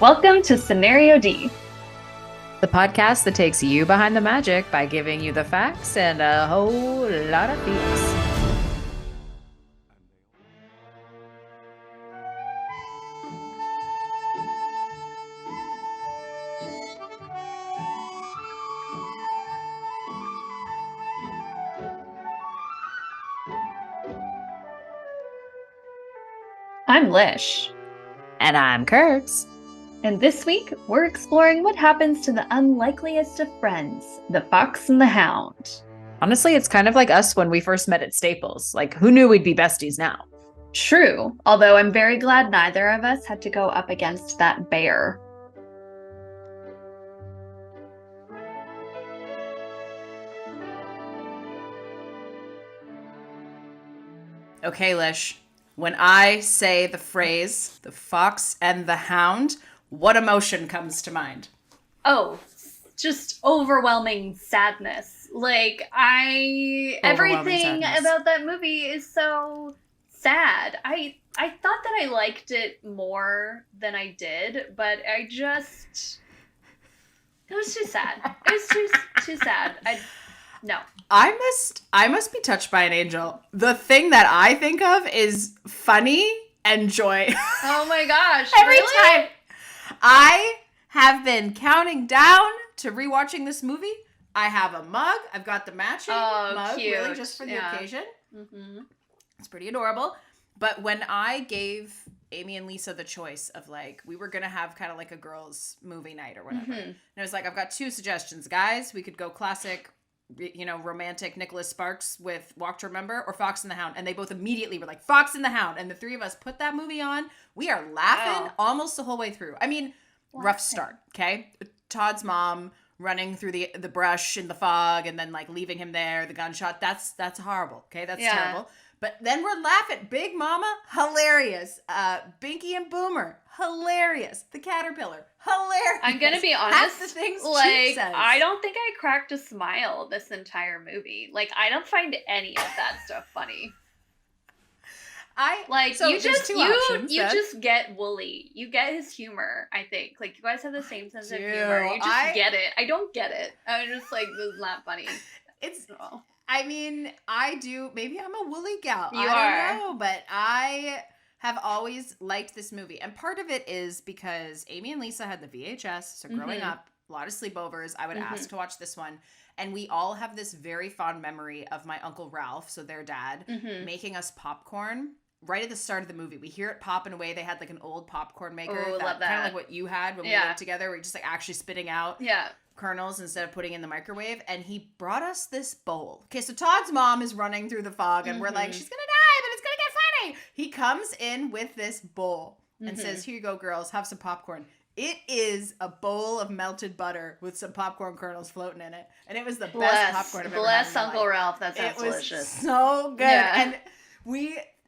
Welcome to Scenario D. The podcast that takes you behind the magic by giving you the facts and a whole lot of feels. I'm Lish. And I'm Kirbs. And this week, we're exploring what happens to the unlikeliest of friends, the fox and the hound. Honestly, it's kind of like us when we first met at Staples. Like, who knew we'd be besties now? True, although I'm very glad neither of us had to go up against that bear. Okay, Lish, when I say the phrase, the fox and the hound, what emotion comes to mind? Oh, just overwhelming sadness. Everything sadness. about that movie is so sad. I thought that I liked it more than I did, but it was too sad. It was too sad. No. I must be touched by an angel. The thing that I think of is funny and joy. Oh my gosh. Every really? time I have been counting down to rewatching this movie, I have a mug. I've got the matching mug, cute. really just for the occasion. Mm-hmm. It's pretty adorable. But when I gave Amy and Lisa the choice of we were going to have kind of like a girls' movie night or whatever. And I was like, I've got two suggestions, guys. We could go classic, romantic Nicholas Sparks with Walk to Remember or Fox and the Hound. And they both immediately were like, Fox and the Hound. And the three of us put that movie on. We are laughing almost the whole way through. I mean, rough start, okay? Todd's mom running through the brush in the fog and then leaving him there, the gunshot. That's horrible, okay? That's terrible. But then we're laughing. Big Mama, hilarious. Binky and Boomer, hilarious. The Caterpillar, hilarious. I'm gonna be honest. Half the things Chief says. I don't think I cracked a smile this entire movie. I don't find any of that stuff funny. You just get Wooly. You get his humor, I think. You guys have the same sense of humor. You just get it. I don't get it. I'm just this is not funny. I mean, I do. Maybe I'm a Wooly gal. I don't know, but I have always liked this movie. And part of it is because Amy and Lisa had the VHS. So growing up, a lot of sleepovers, I would ask to watch this one. And we all have this very fond memory of my Uncle Ralph, so their dad, making us popcorn right at the start of the movie. We hear it popping away. They had an old popcorn maker. Oh, love that. Kind of like what you had when we lived together. Where you're just actually spitting out. Yeah. Kernels instead of putting in the microwave, and he brought us this bowl. Okay, so Todd's mom is running through the fog, and we're like, she's gonna die, but it's gonna get funny. He comes in with this bowl and says, here you go, girls, have some popcorn. It is a bowl of melted butter with some popcorn kernels floating in it, and it was the best popcorn I've ever had in my Uncle life. Ralph. That sounds delicious. It was so good, and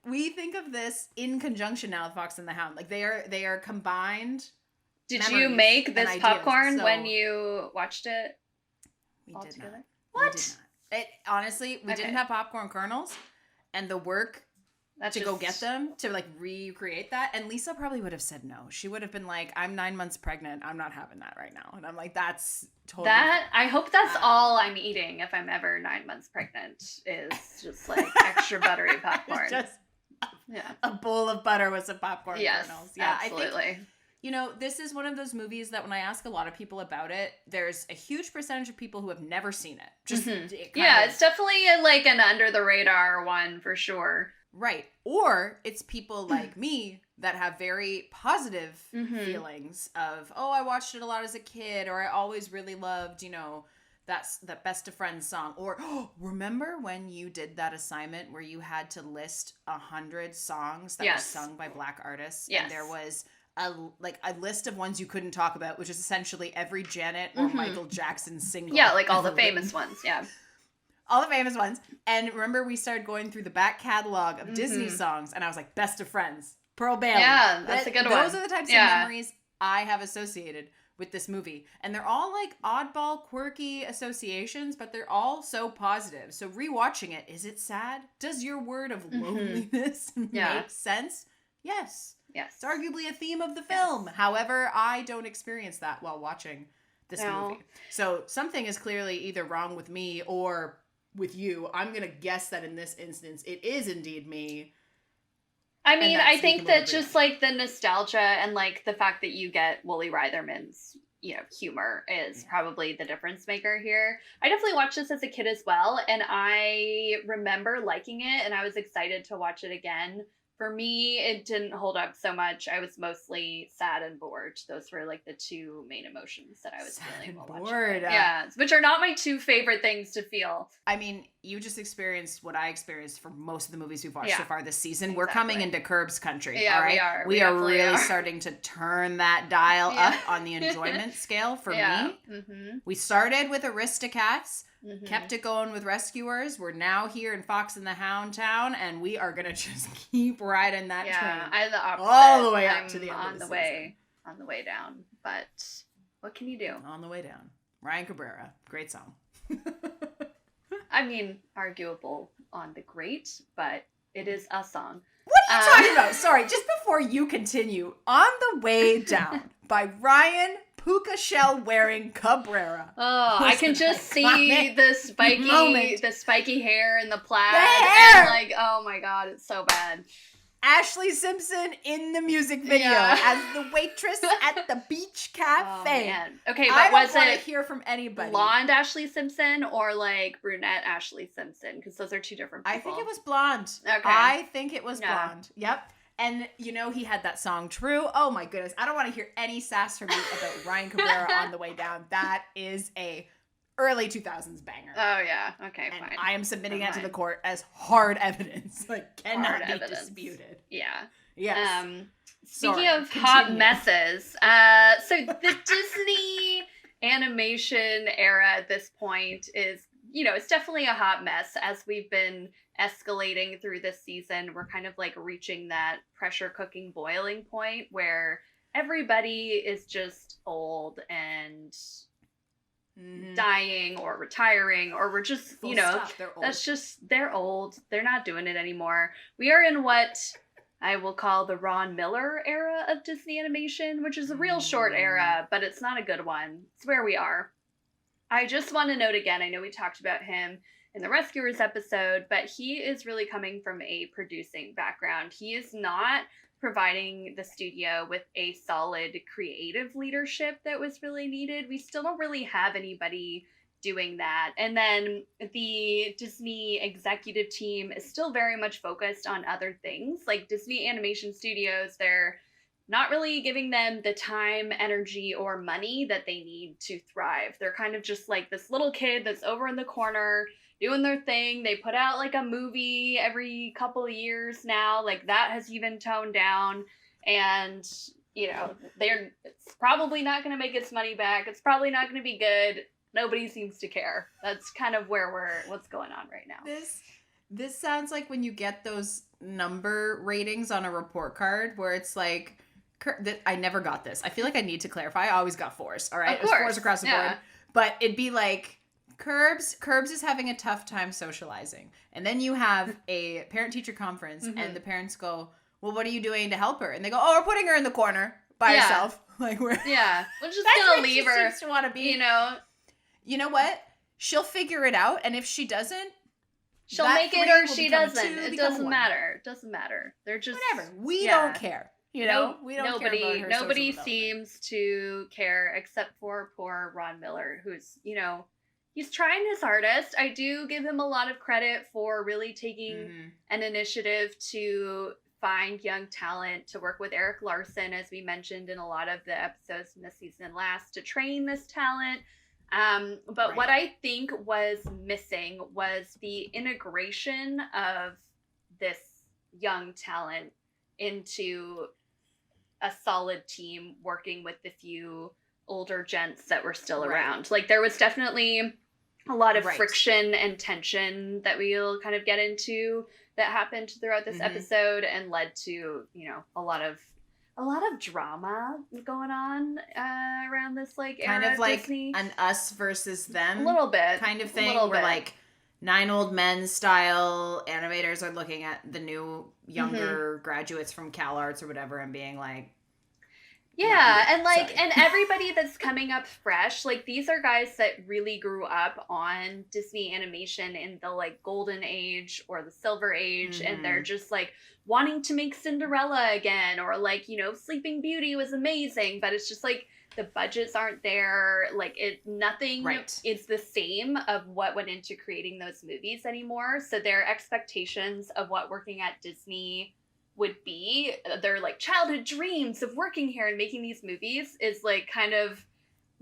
we think of this in conjunction now with Fox and the Hound. They are combined. Did you make this popcorn when you watched it? We did not. What? We did not. Honestly, we didn't have popcorn kernels, and the work go get them to recreate that. And Lisa probably would have said no. She would have been like, "I'm 9 months pregnant. I'm not having that right now." And I'm like, "That's totally I hope that's all I'm eating if I'm ever 9 months pregnant. Is just extra buttery popcorn. Just a bowl of butter with some popcorn kernels. Yeah, absolutely. I think, this is one of those movies that when I ask a lot of people about it, there's a huge percentage of people who have never seen it. It's definitely an under the radar one for sure. Right. Or it's people like me that have very positive feelings of, I watched it a lot as a kid, or I always really loved, that's that Best of Friends song. Or remember when you did that assignment where you had to list 100 songs that were sung by Black artists? Yes. And there was a list of ones you couldn't talk about, which is essentially every Janet or Michael Jackson single. Yeah, all the famous ones. Yeah. All the famous ones. And remember, we started going through the back catalog of Disney songs, and I was like, Best of Friends, Pearl Bailey. Yeah, that's a good one. Those are the types of memories I have associated with this movie. And they're all oddball, quirky associations, but they're all so positive. So rewatching it, is it sad? Does your word of loneliness make sense? Yes. Yes. It's arguably a theme of the film. Yes. However, I don't experience that while watching this movie. So something is clearly either wrong with me or with you. I'm going to guess that in this instance, it is indeed me. I mean, I think that just, like, the nostalgia and, like, the fact that you get Wooly Reitherman's, you know, humor is probably the difference maker here. I definitely watched this as a kid as well, and I remember liking it, and I was excited to watch it again. For me, it didn't hold up so much. I was mostly sad and bored. Those were, like, the two main emotions that I was feeling while watching it. Yeah, which are not my two favorite things to feel. I mean, you just experienced what I experienced for most of the movies we've watched so far this season. Exactly. We're coming into Kirbs country, all right? We are really starting to turn that dial up on the enjoyment scale for me. Mm-hmm. We started with Aristocats. Mm-hmm. Kept it going with Rescuers. We're now here in Fox and the Hound Town, and we are gonna just keep riding that train. I'm the opposite. All the way up to the end on the way, on the way down. But what can you do? On the way down. Ryan Cabrera, great song. I mean, arguable on the great, but it is a song. What are you talking about? Sorry, just before you continue, On the Way Down by Ryan Puka shell wearing Cabrera. Oh, I can just see the spiky hair and the plaid. And like, oh my god, it's so bad. Ashley Simpson in the music video as the waitress at the beach cafe. Oh, man. Okay, but was it? I don't want to hear from anybody. Blonde Ashley Simpson or like brunette Ashley Simpson? Because those are two different people. I think it was blonde. Okay. I think it was blonde. Yep. And, you know, he had that song, True. Oh, my goodness. I don't want to hear any sass from you about Ryan Cabrera On the Way Down. That is a early 2000s banger. Oh, yeah. Okay, and fine. I am submitting that to the court as hard evidence. Like, cannot be disputed. Yeah. Yes. Speaking of hot messes, so the Disney animation era at this point is, you know, it's definitely a hot mess. As we've been escalating through this season, we're kind of like reaching that pressure cooking boiling point where everybody is just old and dying or retiring, or we're just, you know, that's just, they're old. They're not doing it anymore. We are in what I will call the Ron Miller era of Disney animation, which is a real short era, but it's not a good one. It's where we are. I just want to note again, I know we talked about him in the Rescuers episode, but he is really coming from a producing background. He is not providing the studio with a solid creative leadership that was really needed. We still don't really have anybody doing that. And then the Disney executive team is still very much focused on other things. Like Disney Animation Studios, they're not really giving them the time, energy, or money that they need to thrive. They're kind of just like this little kid that's over in the corner doing their thing. They put out like a movie every couple of years now. Like that has even toned down. And, you know, it's probably not going to make its money back. It's probably not going to be good. Nobody seems to care. That's kind of what's going on right now. This sounds like when you get those number ratings on a report card where it's like, I never got this. I feel like I need to clarify. I always got 4s, all right? It was 4s across the board. But it'd be like, Kirbs is having a tough time socializing. And then you have a parent-teacher conference, and the parents go, well, what are you doing to help her? And they go, oh, we're putting her in the corner by herself. Like we're we're just gonna leave her. Seems to want to be. You know what? She'll figure it out, and if she doesn't, she'll make it or she doesn't. It doesn't matter. It doesn't matter. They're just whatever. We don't care. You know, we don't care about her. Nobody seems to care except for poor Ron Miller, who's, you know, he's trying his hardest. I do give him a lot of credit for really taking an initiative to find young talent, to work with Eric Larson, as we mentioned in a lot of the episodes in the season last, to train this talent. But what I think was missing was the integration of this young talent into a solid team working with the few older gents that were still around. Like there was definitely a lot of friction and tension that we'll kind of get into that happened throughout this episode and led to, you know, a lot of drama going on around this like era kind of like Disney. An us versus them a little bit kind of thing. Where like Nine Old Men style animators are looking at the new younger graduates from CalArts or whatever and being like, yeah, and like, and everybody that's coming up fresh, like these are guys that really grew up on Disney animation in the like golden age or the silver age, and they're just like wanting to make Cinderella again, or like, you know, Sleeping Beauty was amazing, but it's just like the budgets aren't there, like nothing is the same of what went into creating those movies anymore. So their expectations of what working at Disney would be, their like childhood dreams of working here and making these movies, is like kind of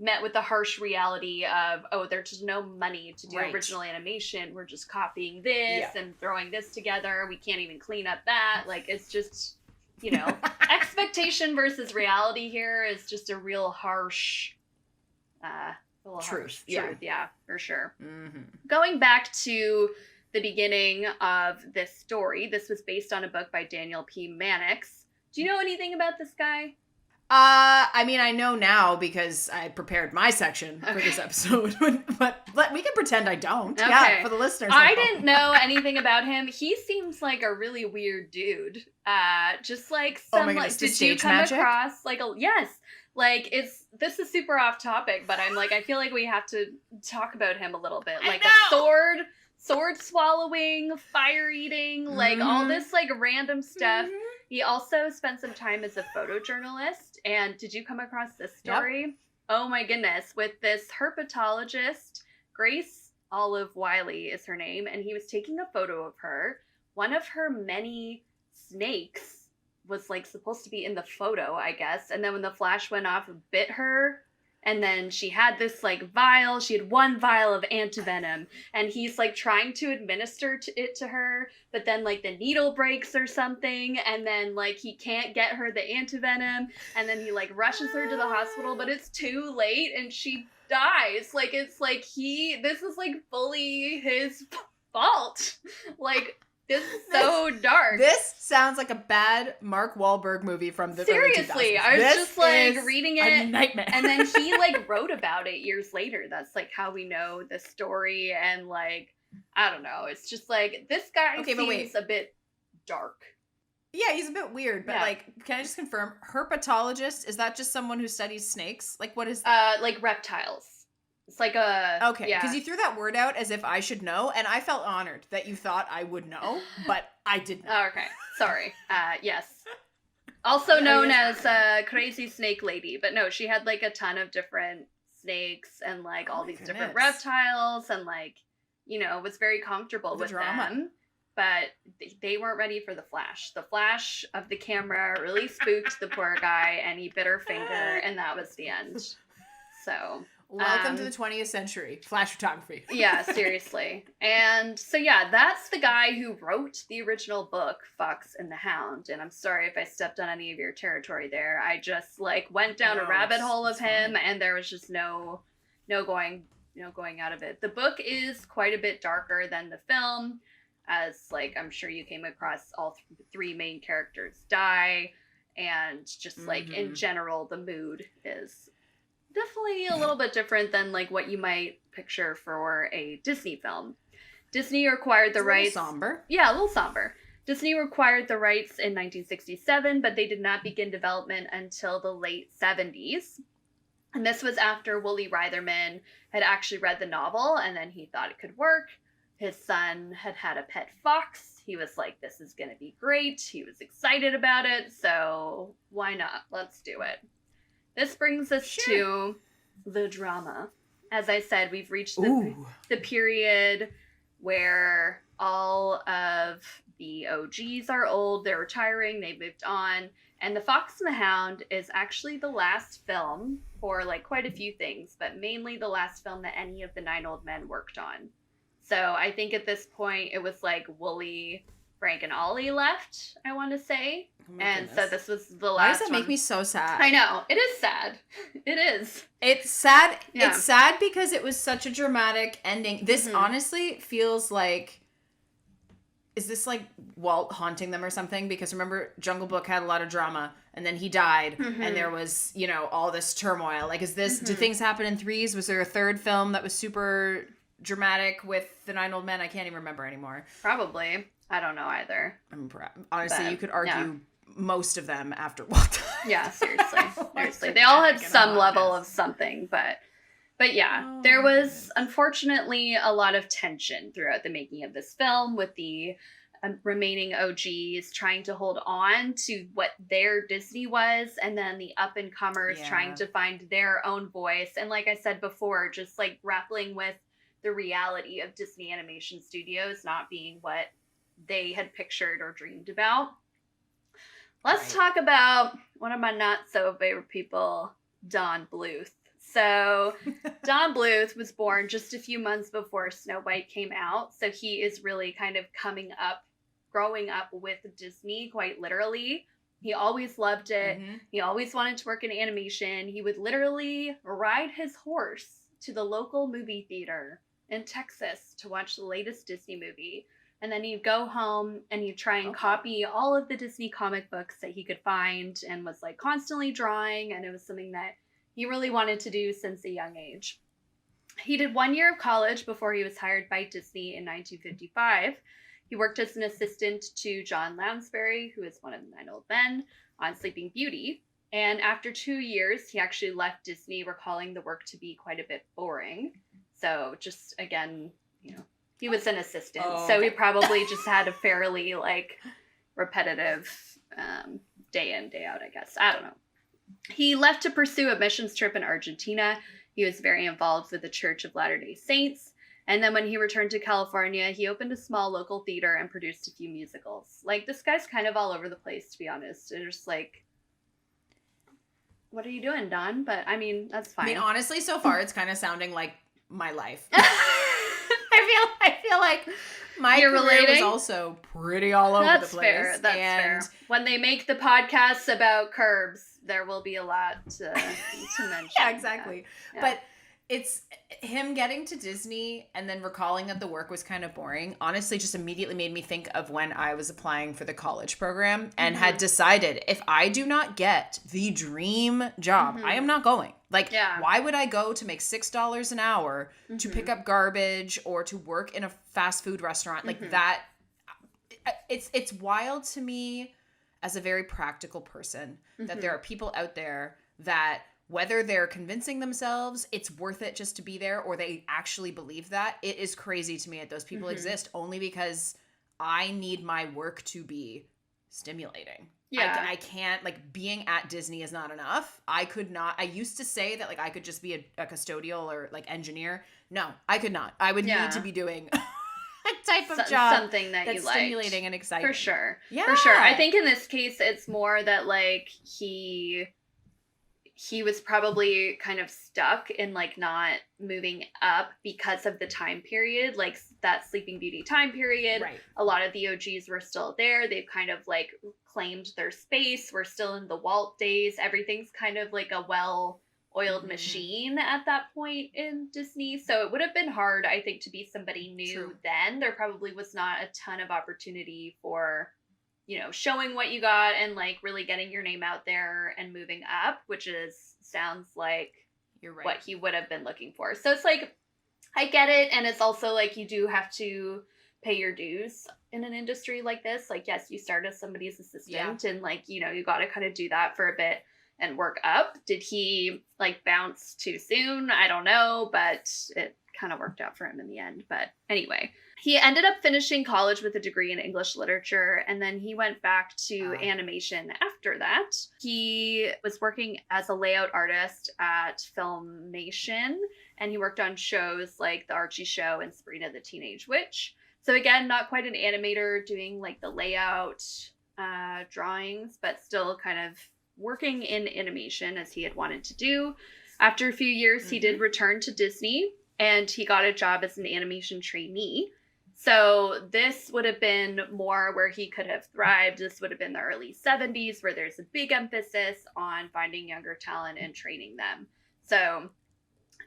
met with the harsh reality of, oh, there's just no money to do original animation. We're just copying this and throwing this together. We can't even clean up that. Like, it's just, you know, expectation versus reality here is just a real harsh, truth. Yeah, for sure. Going back to the beginning of this story, this was based on a book by Daniel P. Mannix. Do you know anything about this guy? I mean, I know now because I prepared my section for this episode, but we can pretend I don't. Okay. Yeah, for the listeners. I didn't know anything about him. He seems like a really weird dude. Just like some, like, did you come across like like this is super off topic, but I'm like, I feel like we have to talk about him a little bit. Like a sword swallowing, fire eating, like all this like random stuff. He also spent some time as a photojournalist. And did you come across this story? Yep. Oh my goodness. With this herpetologist, Grace Olive Wiley is her name. And he was taking a photo of her. One of her many snakes was like supposed to be in the photo, I guess. And then when the flash went off, it bit her. And then she had this like vial. She had one vial of antivenom, and he's like trying to administer it to her, but then like the needle breaks or something, and then like he can't get her the antivenom, and then he like rushes her to the hospital, but it's too late and she dies. Like, it's like this is like fully his fault. Like, this is so dark. This sounds like a bad Mark Wahlberg movie from the seriously. I was just like reading it, a nightmare. And then he like wrote about it years later. That's like how we know the story, and like I don't know. It's just like this guy seems a bit dark. Yeah, he's a bit weird, but like, can I just confirm? Herpetologist, is that just someone who studies snakes? Like, what is that? Like reptiles. It's like a... Okay, because you threw that word out as if I should know, and I felt honored that you thought I would know, but I didn't. Oh, okay. Sorry. Yes. Also known as Crazy Snake Lady. But no, she had like a ton of different snakes and like all these different reptiles, and like, you know, was very comfortable with them. But they weren't ready for the flash. The flash of the camera really spooked the poor guy, and he bit her finger, and that was the end. So... Welcome to the 20th century. Flash photography. Yeah, seriously. And so, yeah, that's the guy who wrote the original book, Fox and the Hound. And I'm sorry if I stepped on any of your territory there. I just, like, went down a rabbit hole of him, and there was just no going out of it. The book is quite a bit darker than the film, as, like, I'm sure you came across all three main characters die, and just, like, in general, the mood is... definitely a little bit different than like what you might picture for a Disney film. Disney acquired the rights. A little somber. Yeah, a little somber. Disney acquired the rights in 1967, but they did not begin development until the late 70s. And this was after Woolie Reitherman had actually read the novel, and then he thought it could work. His son had a pet fox. He was like, this is going to be great. He was excited about it, so why not? Let's do it. This brings us to the drama. As I said, we've reached the period where all of the OGs are old, they're retiring, they've moved on, and The Fox and the Hound is actually the last film for like quite a few things, but mainly the last film that any of the Nine Old Men worked on. So I think at this point it was like Woolie, Frank, and Ollie left, I want to say. Oh and goodness. So this was the last one. Why does that make me so sad? I know. It is sad. It is. It's sad. Yeah. It's sad because it was such a dramatic ending. This honestly feels like... Is this like Walt haunting them or something? Because remember, Jungle Book had a lot of drama, and then he died, and there was, you know, all this turmoil. Like, is this... Did things happen in threes? Was there a third film that was super dramatic with the 9 old men, I can't even remember anymore. Probably. I don't know either. Honestly, you could argue most of them after Walt. Yeah, seriously. Seriously. They all had some level of something, but yeah, there was unfortunately a lot of tension throughout the making of this film with the remaining OGs trying to hold on to what their Disney was, and then the up-and-comers trying to find their own voice. And like I said before, just like grappling with the reality of Disney Animation Studios not being what they had pictured or dreamed about. Let's talk about one of my not-so-favorite people, Don Bluth. So Don Bluth was born just a few months before Snow White came out. So he is really kind of growing up with Disney, quite literally. He always loved it. Mm-hmm. He always wanted to work in animation. He would literally ride his horse to the local movie theater in Texas to watch the latest Disney movie. And then he'd go home and he'd try and copy all of the Disney comic books that he could find, and was like constantly drawing. And it was something that he really wanted to do since a young age. He did 1 year of college before he was hired by Disney in 1955. He worked as an assistant to John Lounsbury, who is one of the 9 old men, on Sleeping Beauty. And after 2 years, he actually left Disney, recalling the work to be quite a bit boring. So just, again, he was an assistant. So he probably just had a fairly, repetitive day in, day out, I guess. I don't know. He left to pursue a missions trip in Argentina. He was very involved with the Church of Latter-day Saints. And then when he returned to California, he opened a small local theater and produced a few musicals. This guy's kind of all over the place, to be honest. It's just what are you doing, Don? But, I mean, that's fine. I mean, honestly, so far, it's kind of sounding like my life. I feel like my career was also pretty all over the place. That's fair. When they make the podcasts about Kirbs, there will be a lot to mention. Yeah, exactly. Yeah. But it's him getting to Disney and then recalling that the work was kind of boring. Honestly, just immediately made me think of when I was applying for the college program and had decided, if I do not get the dream job, I am not going. Why would I go to make $6 an hour to pick up garbage or to work in a fast food restaurant? That, it's wild to me as a very practical person that there are people out there that, whether they're convincing themselves it's worth it just to be there or they actually believe that, it is crazy to me that those people exist, only because I need my work to be stimulating. Yeah. I can't, being at Disney is not enough. I could not. I used to say that, I could just be a custodial or, engineer. No, I could not. I would need to be doing a type of job. Something that's you stimulating and exciting. For sure. Yeah. For sure. I think in this case, it's more that, he was probably kind of stuck in not moving up because of the time period, that Sleeping Beauty time period. Right. A lot of the OGs were still there. They've kind of claimed their space. We're still in the Walt days. Everything's kind of a well-oiled machine at that point in Disney. So it would have been hard, I think, to be somebody new then. There probably was not a ton of opportunity for showing what you got and really getting your name out there and moving up, which sounds like you're right, what he would have been looking for. So it's I get it. And it's also you do have to pay your dues in an industry like this. Yes, you start as somebody's assistant and you got to kind of do that for a bit and work up. Did he bounce too soon? I don't know, but it kind of worked out for him in the end. But anyway, he ended up finishing college with a degree in English literature, and then he went back to animation after that. He was working as a layout artist at Filmation, and he worked on shows like The Archie Show and Sabrina the Teenage Witch. So again, not quite an animator doing the layout drawings, but still kind of working in animation as he had wanted to do. After a few years, he did return to Disney, and he got a job as an animation trainee. So this would have been more where he could have thrived. This would have been the early 70s, where there's a big emphasis on finding younger talent and training them. So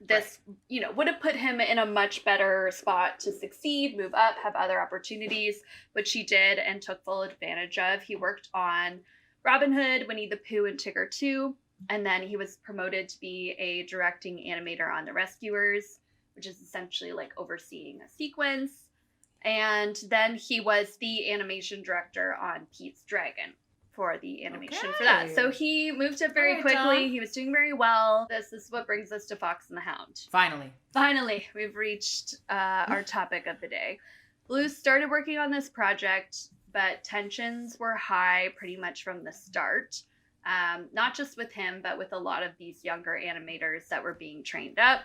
this, would have put him in a much better spot to succeed, move up, have other opportunities, which he did and took full advantage of. He worked on Robin Hood, Winnie the Pooh, and Tigger 2. And then he was promoted to be a directing animator on The Rescuers, which is essentially like overseeing a sequence. And then he was the animation director on Pete's Dragon for the animation for that. So he moved up very quickly. John. He was doing very well. This is what brings us to Fox and the Hound. Finally, we've reached our topic of the day. Blue started working on this project, but tensions were high pretty much from the start. Not just with him, but with a lot of these younger animators that were being trained up.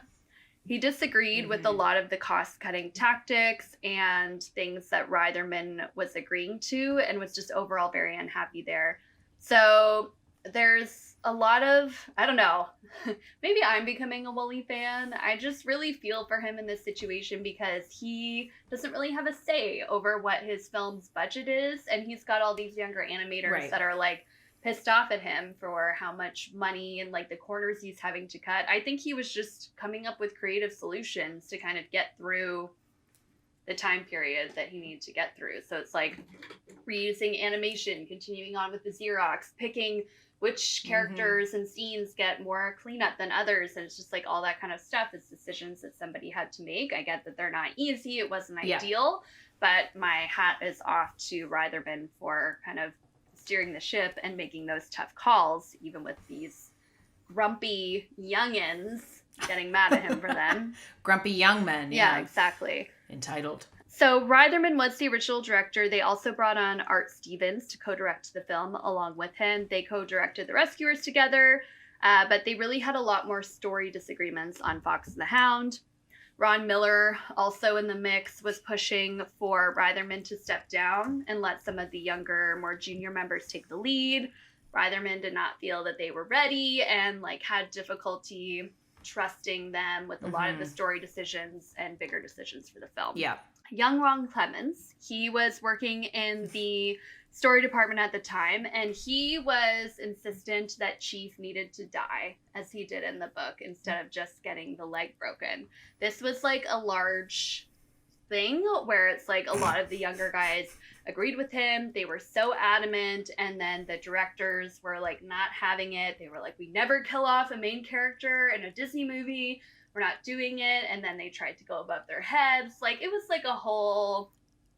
He disagreed with a lot of the cost-cutting tactics and things that Reitherman was agreeing to, and was just overall very unhappy there. So there's a lot of, I don't know, maybe I'm becoming a Wooly fan. I just really feel for him in this situation because he doesn't really have a say over what his film's budget is, and he's got all these younger animators that are like pissed off at him for how much money and like the corners he's having to cut. I think he was just coming up with creative solutions to kind of get through the time period that he needed to get through. So it's like reusing animation, continuing on with the Xerox, picking which characters and scenes get more cleanup than others. And it's just like all that kind of stuff is decisions that somebody had to make. I get that they're not easy. It wasn't ideal, but my hat is off to Reitherman for kind of steering the ship and making those tough calls, even with these grumpy youngins getting mad at him for them. Grumpy young men. Yeah, exactly. Entitled. So Reitherman was the original director. They also brought on Art Stevens to co-direct the film along with him. They co-directed The Rescuers together, but they really had a lot more story disagreements on Fox and the Hound. Ron Miller, also in the mix, was pushing for Reitherman to step down and let some of the younger, more junior members take the lead. Reitherman did not feel that they were ready and like had difficulty trusting them with a lot of the story decisions and bigger decisions for the film. Yeah. Young Ron Clements, he was working in the story department at the time, and he was insistent that Chief needed to die, as he did in the book, instead of just getting the leg broken. This was like a large thing where it's like a lot of the younger guys agreed with him. They were so adamant, and then the directors were like not having it. They were like, we never kill off a main character in a Disney movie. We're not doing it. And then they tried to go above their heads. Like, it was like a whole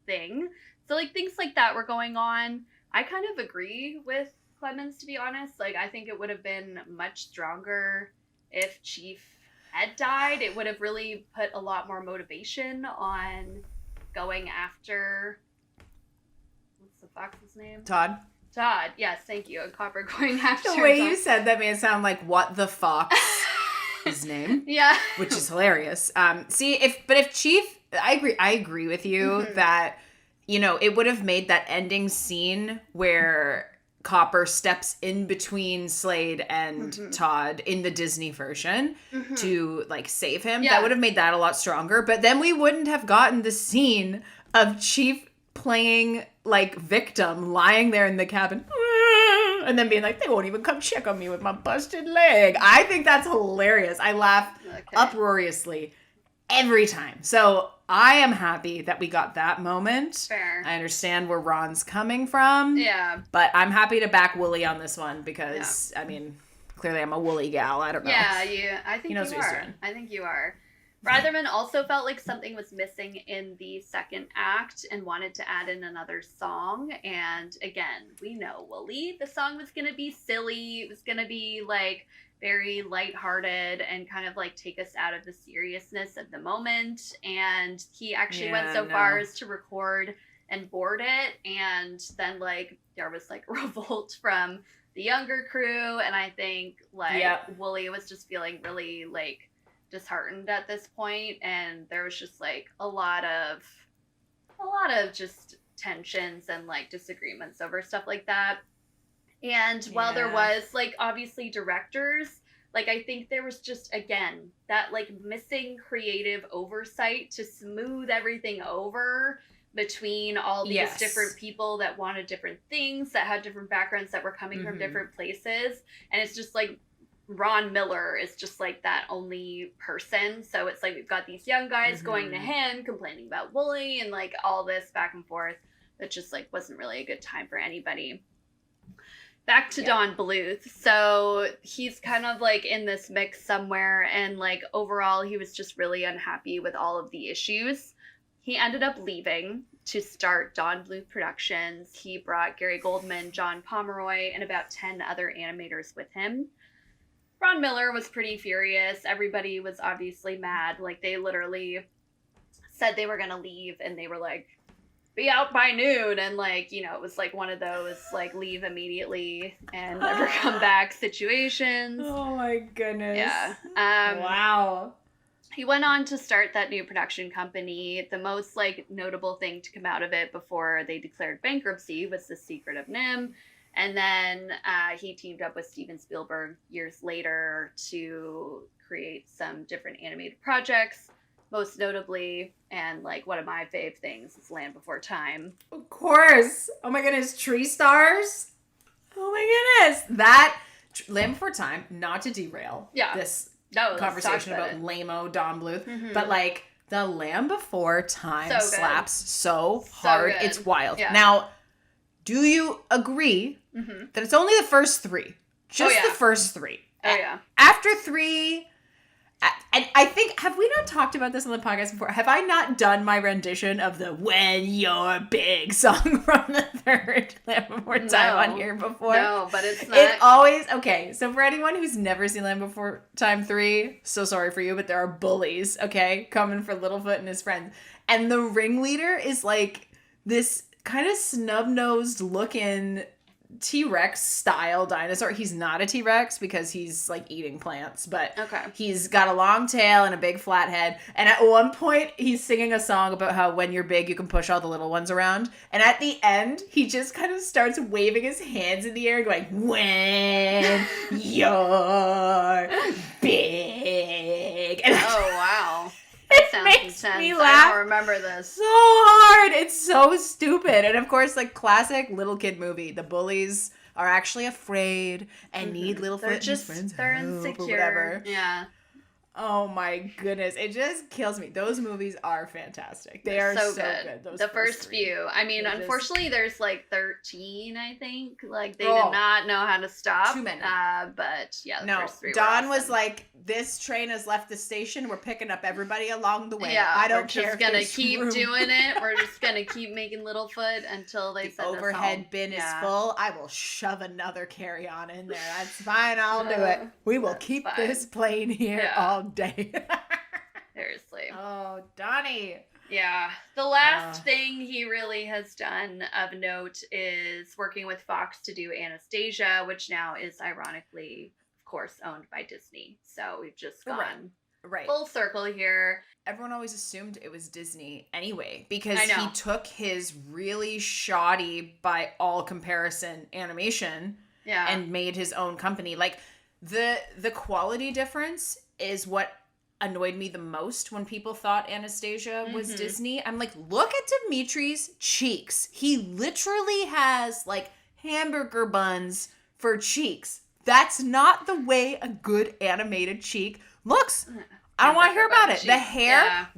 thing. So, like, things like that were going on. I kind of agree with Clemens, to be honest. Like, I think it would have been much stronger if Chief had died. It would have really put a lot more motivation on going after... What's the fox's name? Todd, yes, thank you. And Copper going after... The way you said that made it sound like what the fox... his name. Yeah. Which is hilarious. If Chief... I agree with you that... You know, it would have made that ending scene where Copper steps in between Slade and Todd in the Disney version to, like, save him. Yeah. That would have made that a lot stronger. But then we wouldn't have gotten the scene of Chief playing, like, victim, lying there in the cabin, and then being like, they won't even come check on me with my busted leg. I think that's hilarious. I laugh uproariously every time. So... I am happy that we got that moment. Fair. I understand where Ron's coming from. Yeah. But I'm happy to back Wooly on this one because, I mean, clearly I'm a Wooly gal. I don't know. Yeah, I think he knows you what are. He's doing. I think you are. Reitherman also felt like something was missing in the second act and wanted to add in another song. And again, we know Wooly. The song was going to be silly. It was going to be like... very lighthearted and kind of like take us out of the seriousness of the moment. And he actually went so far as to record and board it. And then like there was like revolt from the younger crew. And I think like Wooly was just feeling really like disheartened at this point. And there was just like a lot of just tensions and like disagreements over stuff like that. And while there was, like, obviously directors, like, I think there was just, again, that, like, missing creative oversight to smooth everything over between all these different people that wanted different things, that had different backgrounds, that were coming from different places. And it's just, like, Ron Miller is just, like, that only person. So it's, like, we've got these young guys going to him, complaining about Wooly, and, like, all this back and forth that just, like, wasn't really a good time for anybody. back to Don Bluth. So he's kind of like in this mix somewhere, and like overall he was just really unhappy with all of the issues. He ended up leaving to start Don Bluth Productions. He brought Gary Goldman, John Pomeroy, and about 10 other animators with him. Ron Miller was pretty furious. Everybody was obviously mad. Like, they literally said they were going to leave, and they were like, be out by noon. And, like, you know, it was like one of those, like, leave immediately and never come back situations. Oh, my goodness. Yeah. Wow. He went on to start that new production company. The most, like, notable thing to come out of it before they declared bankruptcy was The Secret of Nim. And then he teamed up with Steven Spielberg years later to create some different animated projects. Most notably, and, like, one of my fave things is Land Before Time. Of course. Oh, my goodness. Tree Stars. Oh, my goodness. That, Land Before Time, not to derail this conversation about lame-o Don Bluth, but, like, the Land Before Time slaps so hard. Good. It's wild. Yeah. Now, do you agree that it's only the first three? Just the first three. Oh, yeah. After three... And I think, have we not talked about this on the podcast before? Have I not done my rendition of the When You're Big song from the third Land Before Time on here before? No, but it's not. It always, okay, so for anyone who's never seen Land Before Time 3, so sorry for you, but there are bullies, okay, coming for Littlefoot and his friends. And the ringleader is like this kind of snub-nosed looking T-Rex style dinosaur. He's not a T-Rex because he's like eating plants, but he's got a long tail and a big flat head. And at one point he's singing a song about how when you're big you can push all the little ones around. And at the end he just kind of starts waving his hands in the air going, when you're big. And oh, wow. It Sounds makes intense. me laugh. I don't remember this. So hard. It's so stupid. And of course, like, classic little kid movie. The bullies are actually afraid and need Littlefoot and his friends. They're help insecure. Or whatever. Yeah. Oh my goodness. It just kills me. Those movies are fantastic. They are so good. Those the first few. I mean, unfortunately, there's like 13, I think. Like, they did not know how to stop. Too many. But yeah, the first three Don were awesome. was like, this train has left the station. We're picking up everybody along the way. Yeah, I don't care. We're just going to keep doing it. We're just going to keep making Littlefoot until they send us home. The overhead bin is full. I will shove another carry-on in there. That's fine. I'll do it. We will keep this plane here all day. Seriously. Oh, Donnie. Yeah. The last thing he really has done of note is working with Fox to do Anastasia, which now is ironically, of course, owned by Disney. So we've just gone full circle here. Everyone always assumed it was Disney anyway, because he took his really shoddy, by all comparison, animation and made his own company. Like, the quality difference is what annoyed me the most when people thought Anastasia was Disney. I'm like, look at Dimitri's cheeks. He literally has, like, hamburger buns for cheeks. That's not the way a good animated cheek looks. I don't want to hear about it. The hair,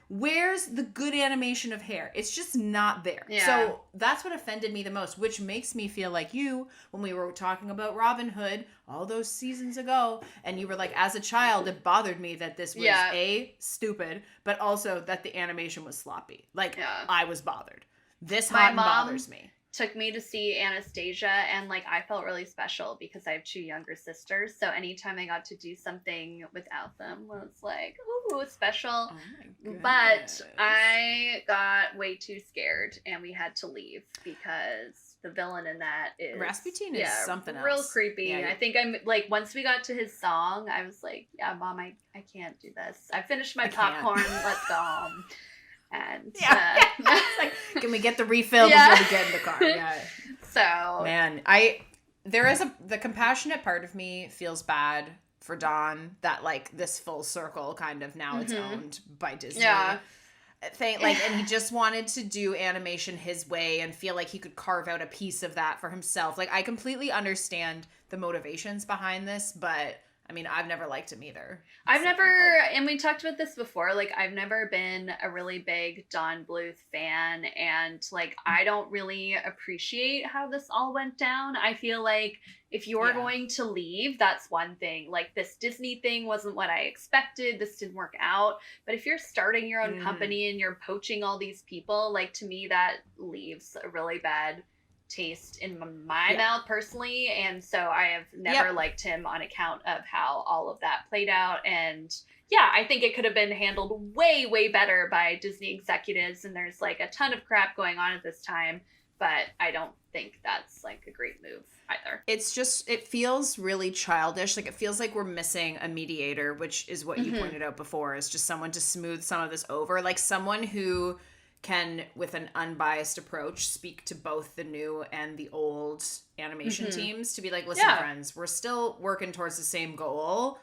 where's the good animation of hair? It's just not there. Yeah. So that's what offended me the most, which makes me feel like you, when we were talking about Robin Hood all those seasons ago, and you were like, as a child, it bothered me that this was A, stupid, but also that the animation was sloppy. Like, I was bothered. This hot bothers me. Took me to see Anastasia, and like I felt really special because I have 2 younger sisters, so anytime I got to do something without them was like, ooh, special. Oh my but I got way too scared and we had to leave because the villain in that is Rasputin is something else. Real creepy. Yeah, I think I'm like, once we got to his song, I was like, yeah, Mom, I can't do this. I finished my popcorn. Let's go home. And it's like, can we get the refill before we get in the car? Yeah. So man, there is the compassionate part of me feels bad for Don that like this full circle kind of now it's owned by Disney. Yeah. And he just wanted to do animation his way and feel like he could carve out a piece of that for himself. Like, I completely understand the motivations behind this, but I mean, I've never liked him either. And we talked about this before, like, I've never been a really big Don Bluth fan, and, like, I don't really appreciate how this all went down. I feel like if you're going to leave, that's one thing. Like, this Disney thing wasn't what I expected. This didn't work out. But if you're starting your own company and you're poaching all these people, like, to me, that leaves a really bad taste in my mouth personally, and so I have never liked him on account of how all of that played out. And I think it could have been handled way better by Disney executives, and there's like a ton of crap going on at this time, but I don't think that's like a great move either. It's just, it feels really childish. Like, it feels like we're missing a mediator, which is what you pointed out before, is just someone to smooth some of this over, like someone who can, with an unbiased approach, speak to both the new and the old animation teams to be like, listen, friends, we're still working towards the same goal.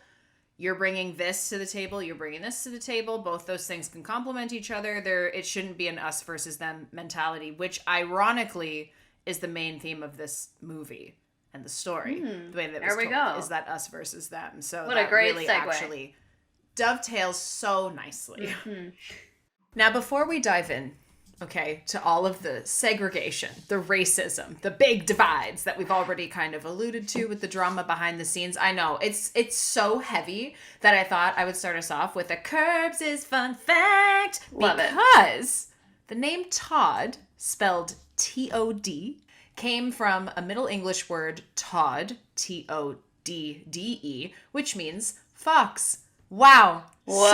You're bringing this to the table. You're bringing this to the table. Both those things can complement each other. It shouldn't be an us versus them mentality, which ironically is the main theme of this movie and the story. The way that it was told is that us versus them. So what that a great really segue. Actually dovetails so nicely. Now, before we dive in, to all of the segregation, the racism, the big divides that we've already kind of alluded to with the drama behind the scenes, I know it's so heavy that I thought I would start us off with a Kirbs' fun fact. Love it. Because the name Todd, spelled T-O-D, came from a Middle English word, Todd, T-O-D-D-E, which means fox. Wow. Whoa. So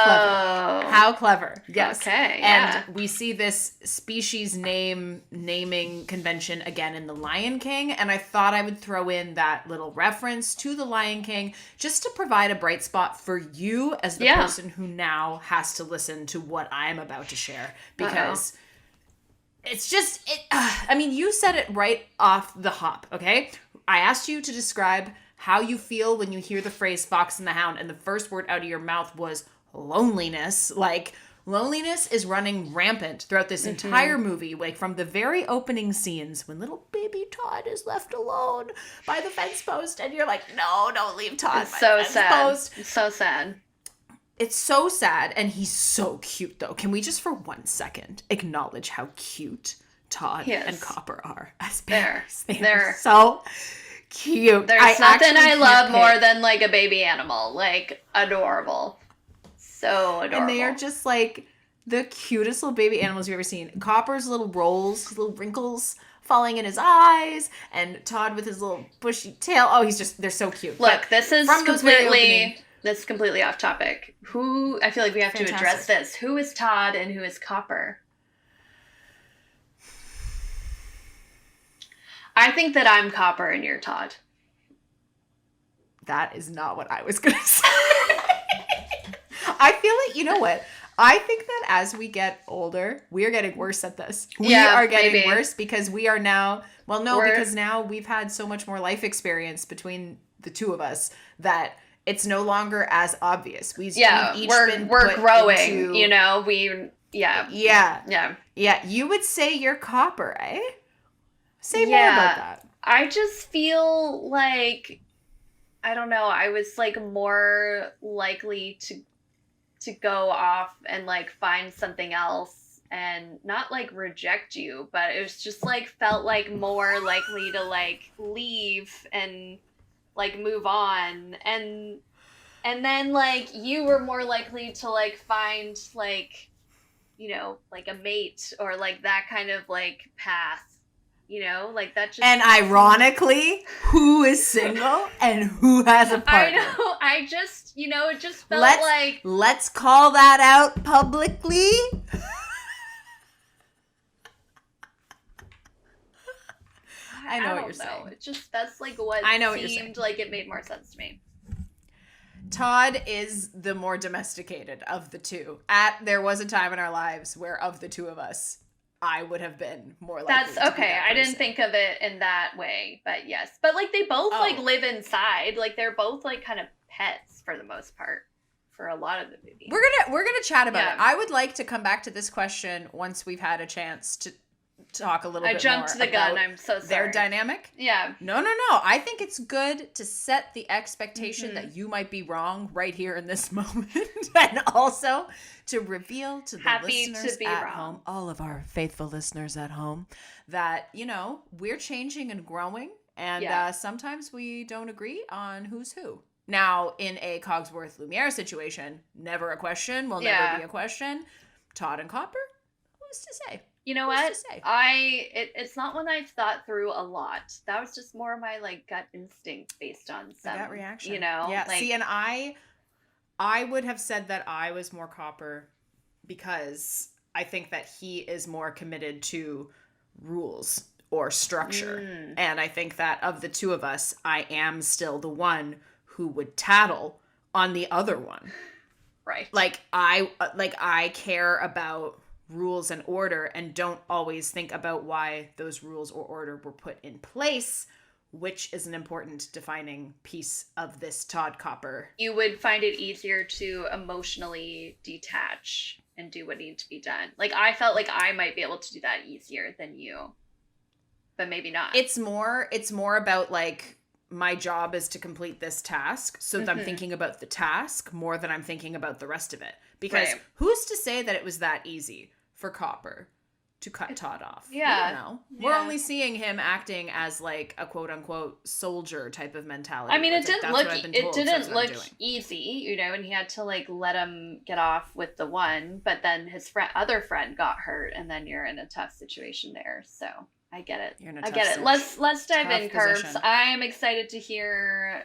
clever. How clever. Yes. Okay. And we see this species naming convention again in The Lion King. And I thought I would throw in that little reference to The Lion King just to provide a bright spot for you as the person who now has to listen to what I'm about to share. Because it's just, I mean, you said it right off the hop, okay? I asked you to describe how you feel when you hear the phrase Fox and the Hound, and the first word out of your mouth was loneliness. Like, loneliness is running rampant throughout this entire movie, like from the very opening scenes when little baby Todd is left alone by the fence post, and you're like, no, don't leave Todd by the fence post. It's so sad. It's so sad, and he's so cute, though. Can we just for 1 second acknowledge how cute Todd and Copper are as bears? They're so cute. There's nothing I love more than like a baby animal. Like, adorable. So adorable. And they are just like the cutest little baby animals you've ever seen. Copper's little rolls, his little wrinkles falling in his eyes, and Todd with his little bushy tail. Oh, they're so cute. Look, this is completely off topic. I feel like we have to address this. Who is Todd and who is Copper? I think that I'm Copper and you're Todd. That is not what I was going to say. I feel like, you know what? I think that as we get older, we are getting worse at this. We are getting worse because we are now, because now we've had so much more life experience between the two of us that it's no longer as obvious. We're growing, you know, you would say you're Copper, eh? Say more about that. I just feel like, I don't know, I was like more likely to go off and like find something else and not like reject you, but it was just like felt like more likely to like leave and like move on, and then like you were more likely to like find like, you know, like a mate or like that kind of like path. You know, like that just... And ironically, who is single and who has a partner? I know, I just, you know, it just felt like... Let's call that out publicly. I know what you're saying. It just, that's like what seemed like it made more sense to me. Todd is the more domesticated of the two. There was a time in our lives where of the two of us, I would have been more likely That's okay. I didn't think of it in that way, but yes. But like they both like live inside. Like they're both like kind of pets for the most part for a lot of the movie. We're gonna chat about it. I would like to come back to this question once we've had a chance to talk a little bit more. I jumped the gun. I'm so sorry. Their dynamic? Yeah. No. I think it's good to set the expectation that you might be wrong right here in this moment. And also to reveal to the listeners at home, all of our faithful listeners at home, that, you know, we're changing and growing. And sometimes we don't agree on who's who. Now, in a Cogsworth Lumiere situation, never a question, will never be a question. Todd and Copper, who's to say? You know what? It's not one I've thought through a lot. That was just more of my like gut instinct based on some gut reaction. You know? Yeah. Like, see, and I would have said that I was more Copper because I think that he is more committed to rules or structure. And I think that of the two of us, I am still the one who would tattle on the other one. Right. Like I care about rules and order and don't always think about why those rules or order were put in place, which is an important defining piece of this Todd Copper. You would find it easier to emotionally detach and do what needs to be done. Like, I felt like I might be able to do that easier than you, but maybe not. It's more about like, my job is to complete this task, so that I'm thinking about the task more than I'm thinking about the rest of it. Because who's to say that it was that easy for Copper to cut Todd off? Yeah. I don't know. Yeah. We're only seeing him acting as like a quote unquote soldier type of mentality. I mean, it didn't look easy, you know, and he had to like let him get off with the one, but then his other friend got hurt, and then you're in a tough situation there. So I get it. I get it. Let's dive in, Kirbs. I'm excited to hear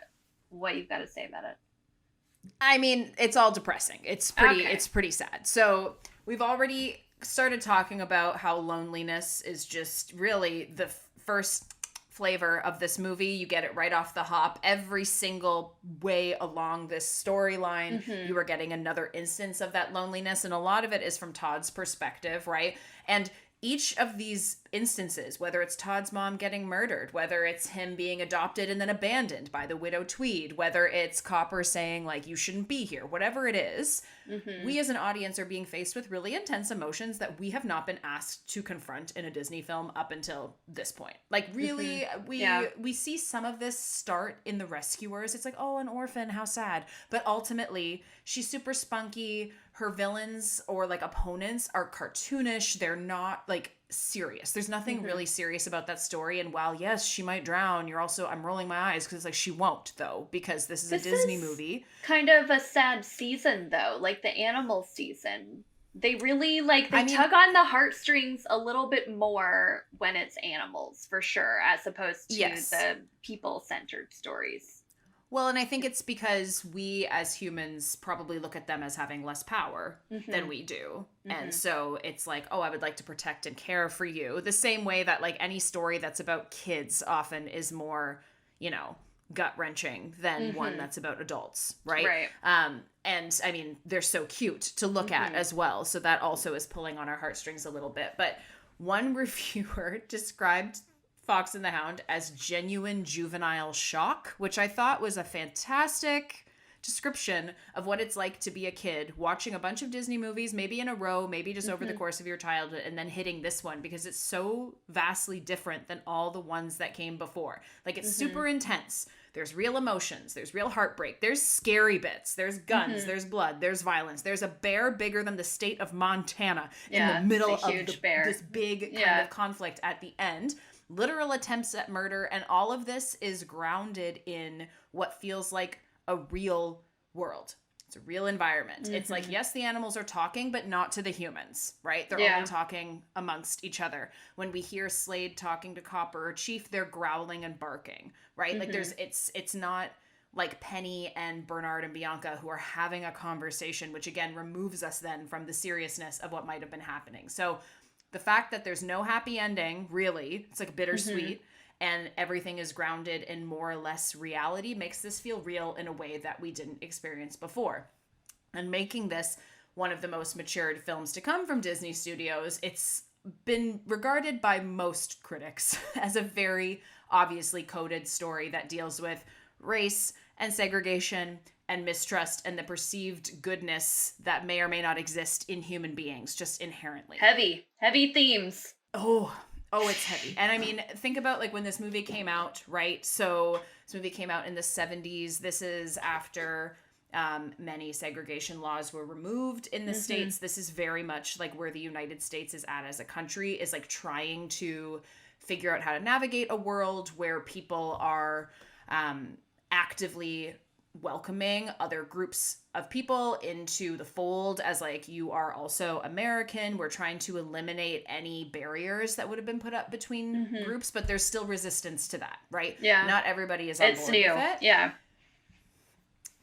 what you've got to say about it. I mean, it's all depressing. It's pretty sad. So we've already started talking about how loneliness is just really the first flavor of this movie. You get it right off the hop. Every single way along this storyline, you are getting another instance of that loneliness. And a lot of it is from Todd's perspective, right? And each of these instances, whether it's Todd's mom getting murdered, whether it's him being adopted and then abandoned by the widow Tweed, whether it's Copper saying, like, you shouldn't be here, whatever it is, we as an audience are being faced with really intense emotions that we have not been asked to confront in a Disney film up until this point. Like, really, we see some of this start in The Rescuers. It's like, oh, an orphan, how sad. But ultimately, she's super spunky. Her villains or, like, opponents are cartoonish. They're not, like, serious. There's nothing really serious about that story. And while, yes, she might drown, I'm rolling my eyes because it's like, she won't, though, because this is a Disney movie. Kind of a sad season, though, like the animal season. They really, tug on the heartstrings a little bit more when it's animals, for sure, as opposed to the people-centered stories. Well, and I think it's because we as humans probably look at them as having less power than we do. And so it's like, oh, I would like to protect and care for you. The same way that like any story that's about kids often is more, you know, gut-wrenching than one that's about adults, right? And I mean, they're so cute to look at as well. So that also is pulling on our heartstrings a little bit. But one reviewer described Fox and the Hound as genuine juvenile shock, which I thought was a fantastic description of what it's like to be a kid watching a bunch of Disney movies, maybe in a row, maybe just over the course of your childhood, and then hitting this one because it's so vastly different than all the ones that came before. Like, it's super intense. There's real emotions. There's real heartbreak. There's scary bits. There's guns. There's blood. There's violence. There's a bear bigger than the state of Montana in the middle of this big kind of conflict at the end. Literal attempts at murder, and all of this is grounded in what feels like a real world. It's a real environment. It's like, yes, the animals are talking, but not to the humans, right? They're only talking amongst each other. When we hear Slade talking to Copper or Chief, they're growling and barking, right? Like it's not like Penny and Bernard and Bianca who are having a conversation, which again removes us then from the seriousness of what might have been happening. So the fact that there's no happy ending, really, it's like bittersweet, and everything is grounded in more or less reality makes this feel real in a way that we didn't experience before. And making this one of the most matured films to come from Disney Studios, it's been regarded by most critics as a very obviously coded story that deals with race and segregation and mistrust and the perceived goodness that may or may not exist in human beings, just inherently. Heavy themes. Oh, Oh, it's heavy. And I mean, think about like when this movie came out, right? So this movie came out in the 70s. This is after many segregation laws were removed in the States. This is very much like where the United States is at as a country, is like trying to figure out how to navigate a world where people are actively welcoming other groups of people into the fold as like, you are also American. We're trying to eliminate any barriers that would have been put up between groups, but there's still resistance to that, right? Yeah. Not everybody is on board with it. Yeah.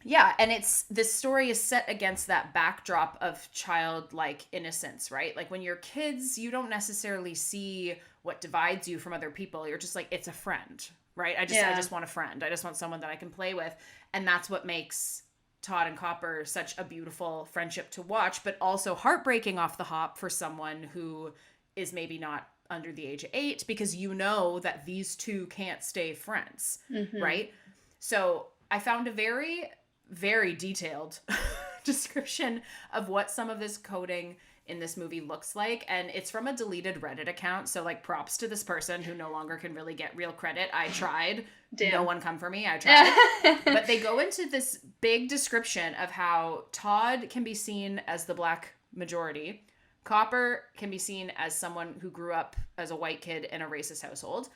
Yeah, and this story is set against that backdrop of childlike innocence, right? Like when you're kids, you don't necessarily see what divides you from other people. You're just like, it's a friend, right? I just want a friend. I just want someone that I can play with. And that's what makes Todd and Copper such a beautiful friendship to watch, but also heartbreaking off the hop for someone who is maybe not under the age of 8, because you know that these two can't stay friends, right? So I found a very, very detailed description of what some of this coding in this movie looks like, and it's from a deleted Reddit account, so like props to this person who no longer can really get real credit. I tried. Damn. No one come for me. I tried. But they go into this big description of how Todd can be seen as the black majority, Copper can be seen as someone who grew up as a white kid in a racist household,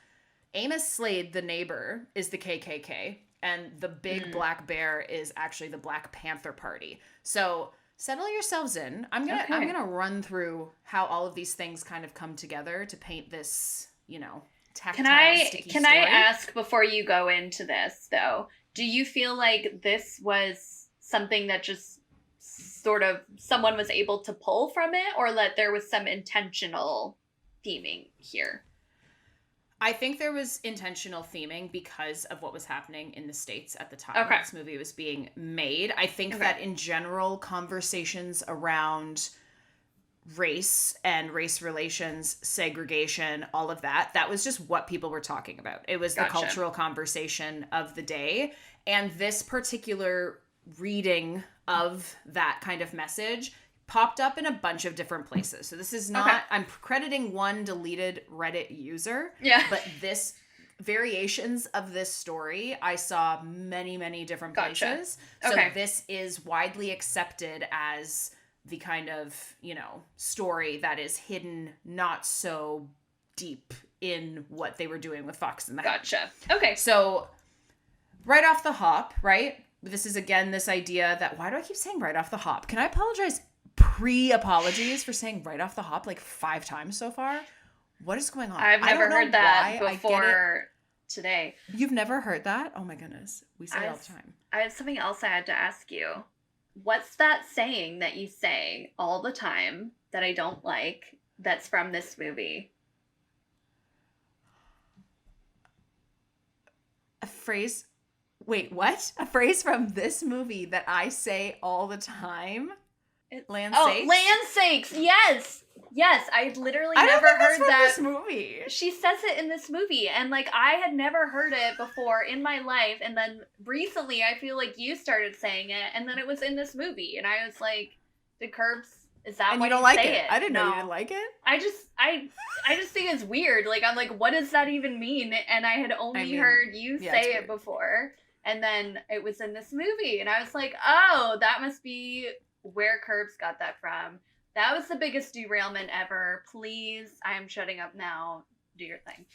Amos Slade, the neighbor, is the KKK, and the big black bear is actually the Black Panther Party. So settle yourselves in. I'm gonna run through how all of these things kind of come together to paint this, tactile, sticky story. Can I ask before you go into this though? Do you feel like this was something that just sort of someone was able to pull from it, or that there was some intentional theming here? I think there was intentional theming because of what was happening in the States at the time this movie was being made. I think that in general, conversations around race and race relations, segregation, all of that was just what people were talking about. It was the cultural conversation of the day. And this particular reading of that kind of message popped up in a bunch of different places. So this is not, I'm crediting one deleted Reddit user, but this variations of this story, I saw many, many different places. So this is widely accepted as the kind of, story that is hidden not so deep in what they were doing with Fox and the Hound. Okay. So right off the hop, right? This is again, this idea that, why do I keep saying right off the hop? Can I apologize pre-apologies for saying right off the hop like 5 times so far? What is going on? I've never heard that before today. You've never heard that? Oh my goodness. We say it all the time. I have something else I had to ask you. What's that saying that you say all the time that I don't like that's from this movie? A phrase? Wait, what? A phrase from this movie that I say all the time? Land sakes? Land sakes! Yes, I literally never heard that. This movie. She says it in this movie, and like I had never heard it before in my life, and then recently I feel like you started saying it, and then it was in this movie, and I was like, "Did Kirbs? Is that and why you don't you like say it? I didn't know you didn't like it. I just think it's weird. Like I'm like, what does that even mean? And I had only heard you say it before, and then it was in this movie, and I was like, oh, that must be where Kirbs got that from. That was the biggest derailment ever. Please, I am shutting up now. Do your thing.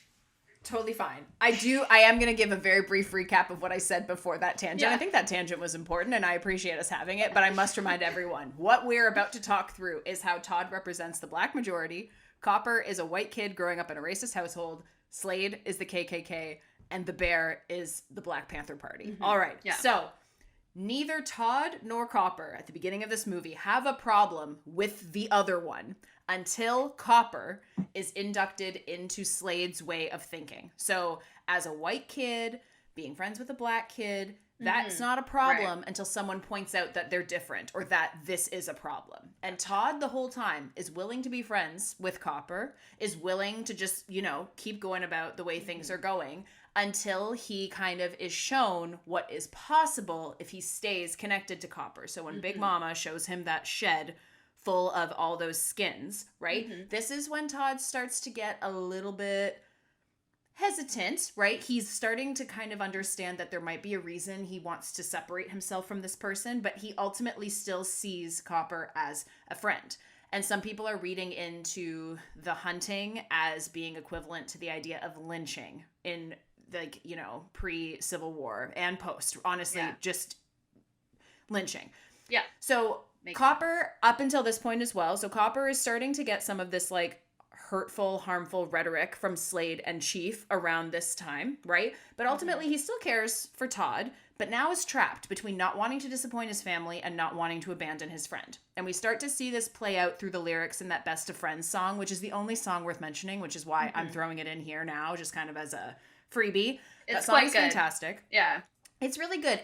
Totally fine. I am going to give a very brief recap of what I said before that tangent. Yeah. I think that tangent was important and I appreciate us having it, but I must remind everyone, what we're about to talk through is how Todd represents the black majority, Copper is a white kid growing up in a racist household, Slade is the KKK, and the bear is the Black Panther Party. Mm-hmm. All right. Yeah. So neither Todd nor Copper at the beginning of this movie have a problem with the other one until Copper is inducted into Slade's way of thinking. So as a white kid, being friends with a black kid, that's not a problem until someone points out that they're different or that this is a problem. And Todd the whole time is willing to be friends with Copper, is willing to just, keep going about the way things are going, until he kind of is shown what is possible if he stays connected to Copper. So when Big Mama shows him that shed full of all those skins, right? This is when Todd starts to get a little bit hesitant, right? He's starting to kind of understand that there might be a reason he wants to separate himself from this person, but he ultimately still sees Copper as a friend. And some people are reading into the hunting as being equivalent to the idea of lynching in, like, you know, pre-Civil War and post. Honestly, just lynching. Yeah. So Copper, up until this point as well, so Copper is starting to get some of this, like, hurtful, harmful rhetoric from Slade and Chief around this time, right? But ultimately, he still cares for Todd, but now is trapped between not wanting to disappoint his family and not wanting to abandon his friend. And we start to see this play out through the lyrics in that Best of Friends song, which is the only song worth mentioning, which is why I'm throwing it in here now, just kind of as a freebie. It's that song quite is good. fantastic. Yeah. It's really good.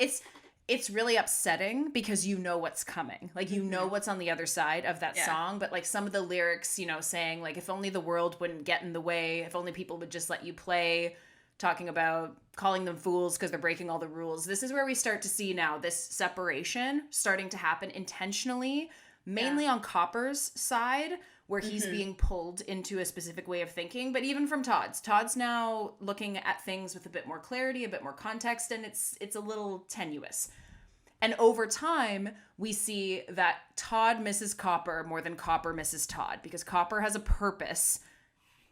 It's really upsetting because you know what's coming. Like, you know what's on the other side of that song. But, like, some of the lyrics, you know, saying, like, if only the world wouldn't get in the way, if only people would just let you play, talking about calling them fools because they're breaking all the rules. This is where we start to see now this separation starting to happen intentionally, mainly on Copper's side, where he's being pulled into a specific way of thinking, but even from Todd's. Todd's now looking at things with a bit more clarity, a bit more context, and it's a little tenuous. And over time, we see that Todd misses Copper more than Copper misses Todd, because Copper has a purpose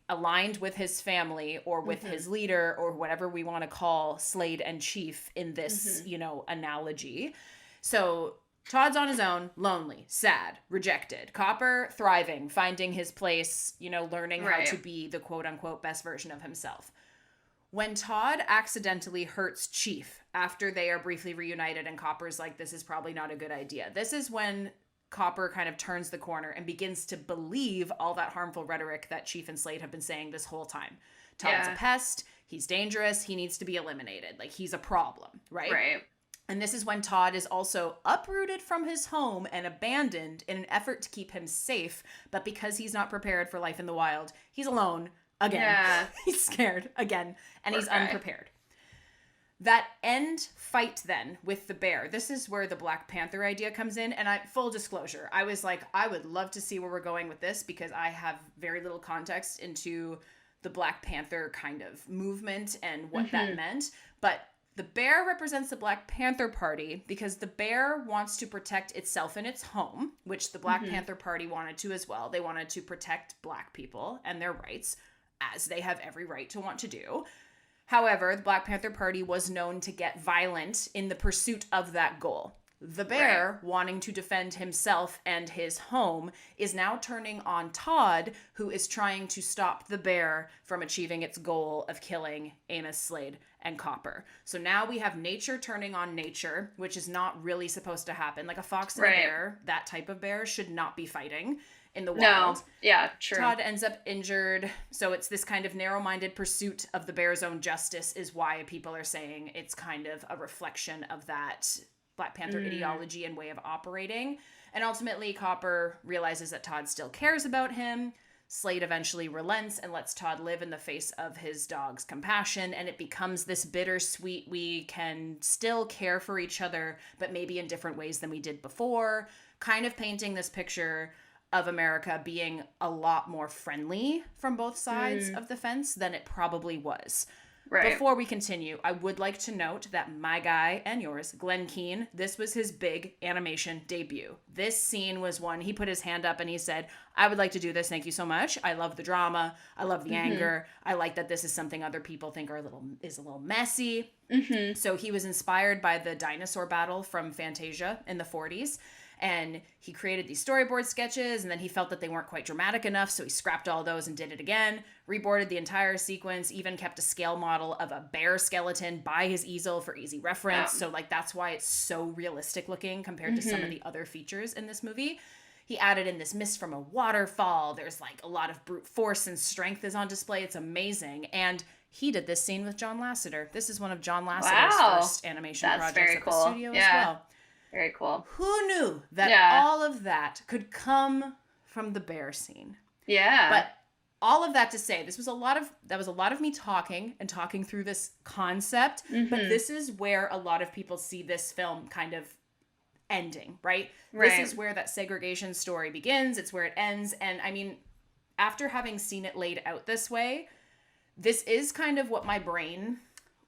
aligned with his family or with his leader or whatever we want to call Slade and Chief in this, you know, analogy. So Todd's on his own, lonely, sad, rejected. Copper thriving, finding his place, you know, learning how to be the quote-unquote best version of himself. When Todd accidentally hurts Chief after they are briefly reunited and Copper's like, this is probably not a good idea. This is when Copper kind of turns the corner and begins to believe all that harmful rhetoric that Chief and Slade have been saying this whole time. Todd's a pest. He's dangerous. He needs to be eliminated. Like, he's a problem, right? Right. And this is when Todd is also uprooted from his home and abandoned in an effort to keep him safe. But because he's not prepared for life in the wild, he's alone again. Yeah. He's scared again. And Poor he's guy. unprepared. That end fight then with the bear, this is where the Black Panther idea comes in. And full disclosure, I was like, I would love to see where we're going with this because I have very little context into the Black Panther kind of movement and what that meant. But the bear represents the Black Panther Party because the bear wants to protect itself and its home, which the Black Panther Party wanted to as well. They wanted to protect Black people and their rights, as they have every right to want to do. However, the Black Panther Party was known to get violent in the pursuit of that goal. The bear, wanting to defend himself and his home, is now turning on Todd, who is trying to stop the bear from achieving its goal of killing Amos, Slade, and Copper. So now we have nature turning on nature, which is not really supposed to happen. Like a fox and a bear, that type of bear, should not be fighting in the wild. No. Yeah, true. Todd ends up injured. So it's this kind of narrow-minded pursuit of the bear's own justice is why people are saying it's kind of a reflection of that Black Panther ideology and way of operating. And ultimately, Copper realizes that Todd still cares about him. Slade eventually relents and lets Todd live in the face of his dog's compassion, and it becomes this bittersweet, we can still care for each other, but maybe in different ways than we did before, kind of painting this picture of America being a lot more friendly from both sides of the fence than it probably was. Right. Before we continue, I would like to note that my guy and yours, Glenn Keane, this was his big animation debut. This scene was one, he put his hand up and he said, I would like to do this. Thank you so much. I love the drama. I love the anger. I like that this is something other people think is a little messy. So he was inspired by the dinosaur battle from Fantasia in the 40s. And he created these storyboard sketches, and then he felt that they weren't quite dramatic enough, so he scrapped all those and did it again, reboarded the entire sequence, even kept a scale model of a bear skeleton by his easel for easy reference. So, like, that's why it's so realistic looking compared to some of the other features in this movie. He added in this mist from a waterfall. There's, like, a lot of brute force and strength is on display. It's amazing. And he did this scene with John Lasseter. This is one of John Lasseter's first animation projects at the studio as well. Very cool. Who knew that all of that could come from the bear scene? Yeah. But all of that to say, that was a lot of me talking through this concept, but this is where a lot of people see this film kind of ending, right? Right. This is where that segregation story begins. It's where it ends. And I mean, after having seen it laid out this way, this is kind of what my brain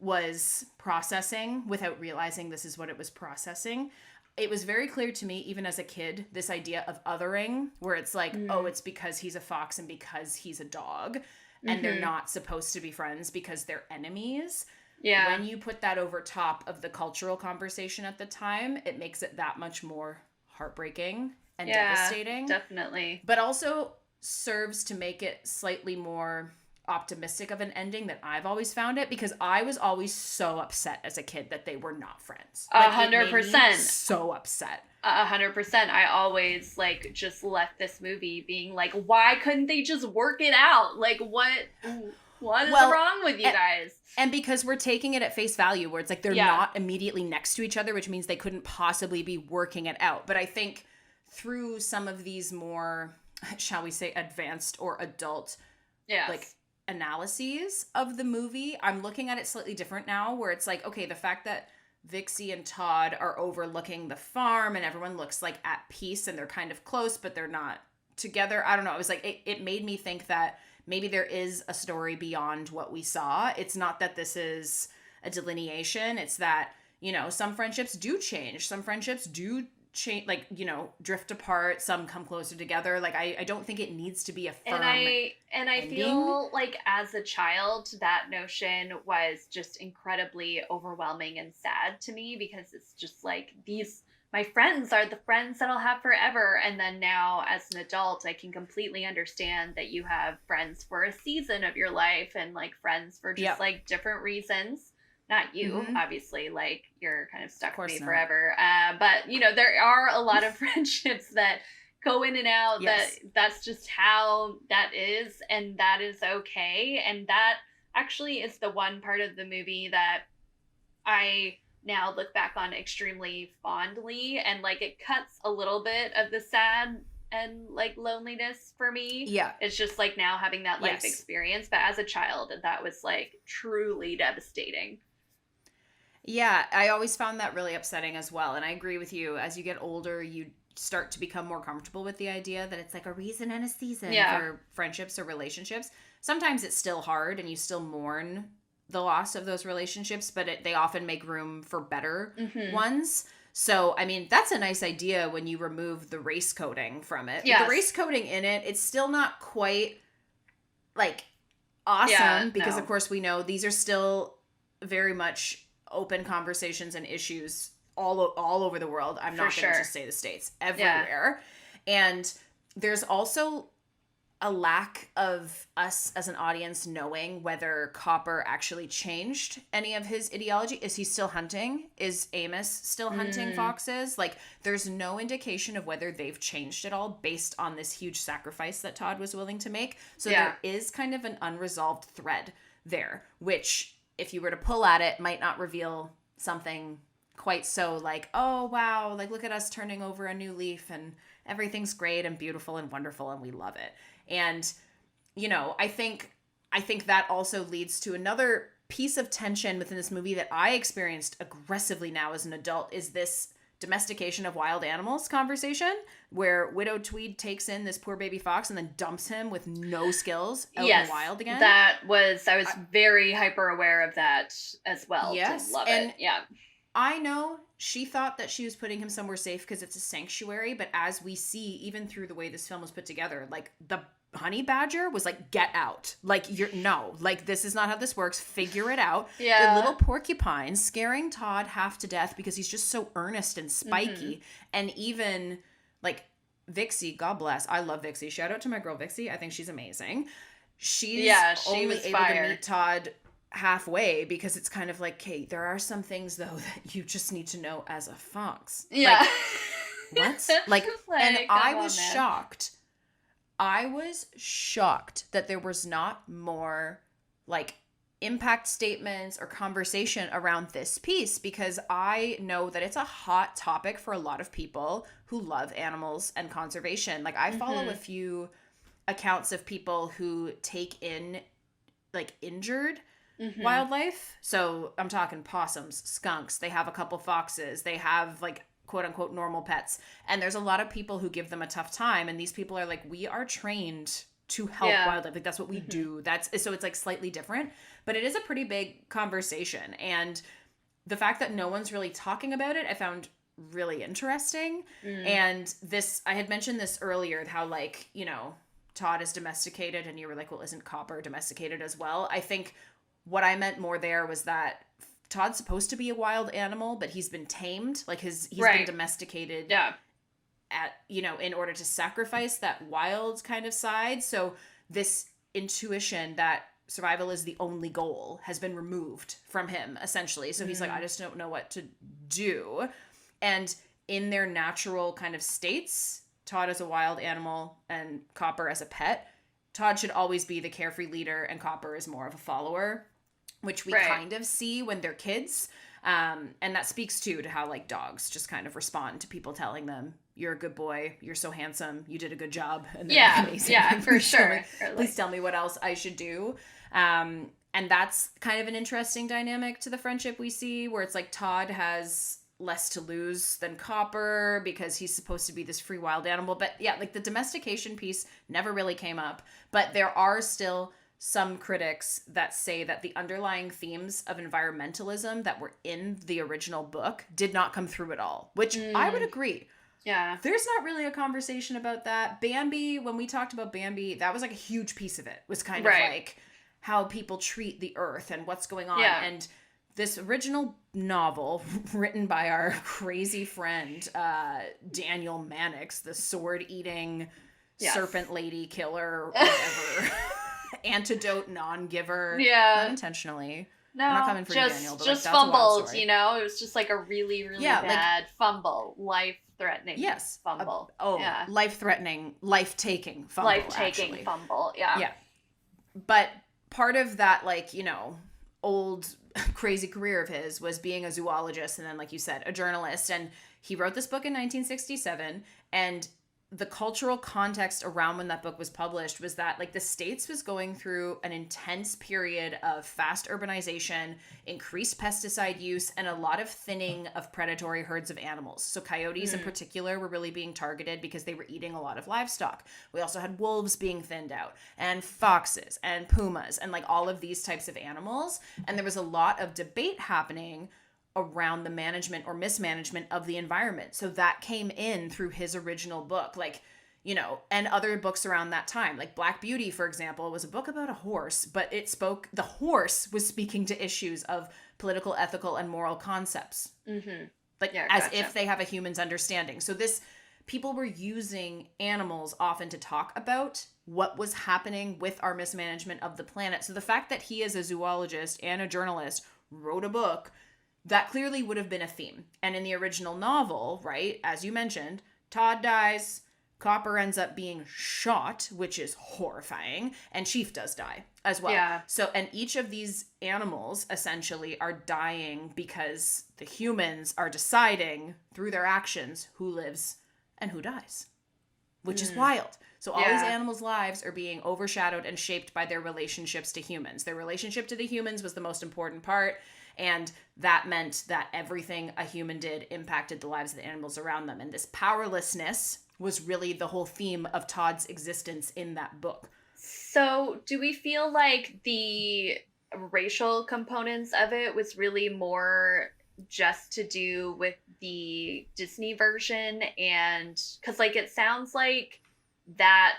was processing without realizing this is what it was processing. It was very clear to me, even as a kid, this idea of othering, where it's like, oh, it's because he's a fox and because he's a dog, and they're not supposed to be friends because they're enemies. Yeah. When you put that over top of the cultural conversation at the time, it makes it that much more heartbreaking and devastating. Definitely. But also serves to make it slightly more optimistic of an ending that I've always found it, because I was always so upset as a kid that they were not friends. 100%. So upset. 100%. I always like just left this movie being like, why couldn't they just work it out? Like, what is wrong with you guys? And because we're taking it at face value, where it's like they're not immediately next to each other, which means they couldn't possibly be working it out. But I think through some of these more, shall we say, advanced or adult like analyses of the movie, I'm looking at it slightly different now, where it's like, okay, the fact that Vixie and Todd are overlooking the farm and everyone looks like at peace and they're kind of close, but they're not together. I don't know. It was like, it made me think that maybe there is a story beyond what we saw. It's not that this is a delineation. It's that, you know, some friendships do change. Some friendships do change, like, you know, drift apart. Some come closer together. Like, I don't think it needs to be a firm and I ending. feel like as a child, that notion was just incredibly overwhelming and sad to me, because it's just like, my friends are the friends that I'll have forever. And then now as an adult, I can completely understand that you have friends for a season of your life and like friends for just like different reasons. Not you, obviously, like you're kind of stuck with me forever. But you know, there are a lot of friendships that go in and out. That's just how that is, and that is okay. And that actually is the one part of the movie that I now look back on extremely fondly, and like it cuts a little bit of the sad and like loneliness for me. Yeah. It's just like now having that life experience, but as a child, that was like truly devastating. Yeah, I always found that really upsetting as well. And I agree with you. As you get older, you start to become more comfortable with the idea that it's like a reason and a season for friendships or relationships. Sometimes it's still hard and you still mourn the loss of those relationships, but they often make room for better ones. So, I mean, that's a nice idea when you remove the race coding from it. Yes. The race coding in it, it's still not quite like awesome because of course we know these are still very much open conversations and issues all over the world. I'm not going to just say the States, everywhere. And there's also a lack of us as an audience knowing whether Copper actually changed any of his ideology. Is he still hunting? Is Amos still hunting foxes? Like, there's no indication of whether they've changed at all based on this huge sacrifice that Todd was willing to make. So there is kind of an unresolved thread there, which if you were to pull at it, might not reveal something quite so like, oh, wow, like, look at us turning over a new leaf and everything's great and beautiful and wonderful and we love it. And, you know, I think that also leads to another piece of tension within this movie that I experienced aggressively now as an adult, is this domestication of wild animals conversation where Widow Tweed takes in this poor baby fox and then dumps him with no skills out in the wild again. I was very hyper aware of that as well. Yes. Love it. Yeah. I know she thought that she was putting him somewhere safe because it's a sanctuary, but as we see, even through the way this film was put together, like the honey badger was like, get out. Like, this is not how this works. Figure it out. Yeah. The little porcupine scaring Todd half to death because he's just so earnest and spiky. And even like Vixie, God bless. I love Vixie. Shout out to my girl Vixie. I think she's amazing. She only able to meet Todd halfway because it's kind of like, okay, there are some things though that you just need to know as a fox. Yeah. Like, what? Like and I was shocked. I was shocked that there was not more like impact statements or conversation around this piece, because I know that it's a hot topic for a lot of people who love animals and conservation. Like, I follow a few accounts of people who take in like injured wildlife. So I'm talking possums, skunks. They have a couple foxes. They have like quote unquote normal pets. And there's a lot of people who give them a tough time. And these people are like, we are trained to help wildlife. Like, that's what we do. So it's like slightly different, but it is a pretty big conversation. And the fact that no one's really talking about it, I found really interesting. And I had mentioned this earlier, how like, you know, Todd is domesticated, and you were like, well, isn't Copper domesticated as well? I think what I meant more there was that Todd's supposed to be a wild animal, but he's been tamed. Like he's been domesticated at, you know, in order to sacrifice that wild kind of side. So this intuition that survival is the only goal has been removed from him, essentially. So he's like, I just don't know what to do. And in their natural kind of states, Todd as a wild animal and Copper as a pet, Todd should always be the carefree leader and Copper is more of a follower, which we kind of see when they're kids. And that speaks to how like dogs just kind of respond to people telling them, you're a good boy, you're so handsome, you did a good job. And for sure. Please tell me what else I should do. And that's kind of an interesting dynamic to the friendship we see, where it's like Todd has less to lose than Copper because he's supposed to be this free wild animal. But yeah, like the domestication piece never really came up, but there are still some critics that say that the underlying themes of environmentalism that were in the original book did not come through at all, which I would agree. Yeah. There's not really a conversation about that. Bambi, when we talked about Bambi, that was like a huge piece of it, was kind of like how people treat the earth and what's going on. Yeah. And this original novel written by our crazy friend, Daniel Mannix, the sword-eating serpent lady killer, whatever, antidote non-giver. Yeah. Not intentionally. No, I'm not coming for you, Daniel, but just like, that's fumbled, a wild story. you know? It was just like a really, really bad fumble. Life-threatening fumble. Life-threatening, life-taking fumble, Life-taking fumble, Yeah. But part of that, like, you know, old crazy career of his was being a zoologist and then, like you said, a journalist. And he wrote this book in 1967, and the cultural context around when that book was published was that like the States was going through an intense period of fast urbanization, increased pesticide use, and a lot of thinning of predatory herds of animals. So coyotes in particular were really being targeted because they were eating a lot of livestock. We also had wolves being thinned out, and foxes and pumas and like all of these types of animals. And there was a lot of debate happening around the management or mismanagement of the environment. So that came in through his original book, like, you know, and other books around that time. Like Black Beauty, for example, was a book about a horse, but the horse was speaking to issues of political, ethical, and moral concepts. Like as if they have a human's understanding. So people were using animals often to talk about what was happening with our mismanagement of the planet. So the fact that he is a zoologist and a journalist wrote a book, that clearly would have been a theme. And in the original novel, right, as you mentioned, Todd dies, Copper ends up being shot, which is horrifying, and Chief does die as well. Yeah. So, and each of these animals essentially are dying because the humans are deciding through their actions who lives and who dies, which is wild. So all these animals' lives are being overshadowed and shaped by their relationships to humans. Their relationship to the humans was the most important part. And that meant that everything a human did impacted the lives of the animals around them. And this powerlessness was really the whole theme of Todd's existence in that book. So do we feel like the racial components of it was really more just to do with the Disney version? And because like it sounds like that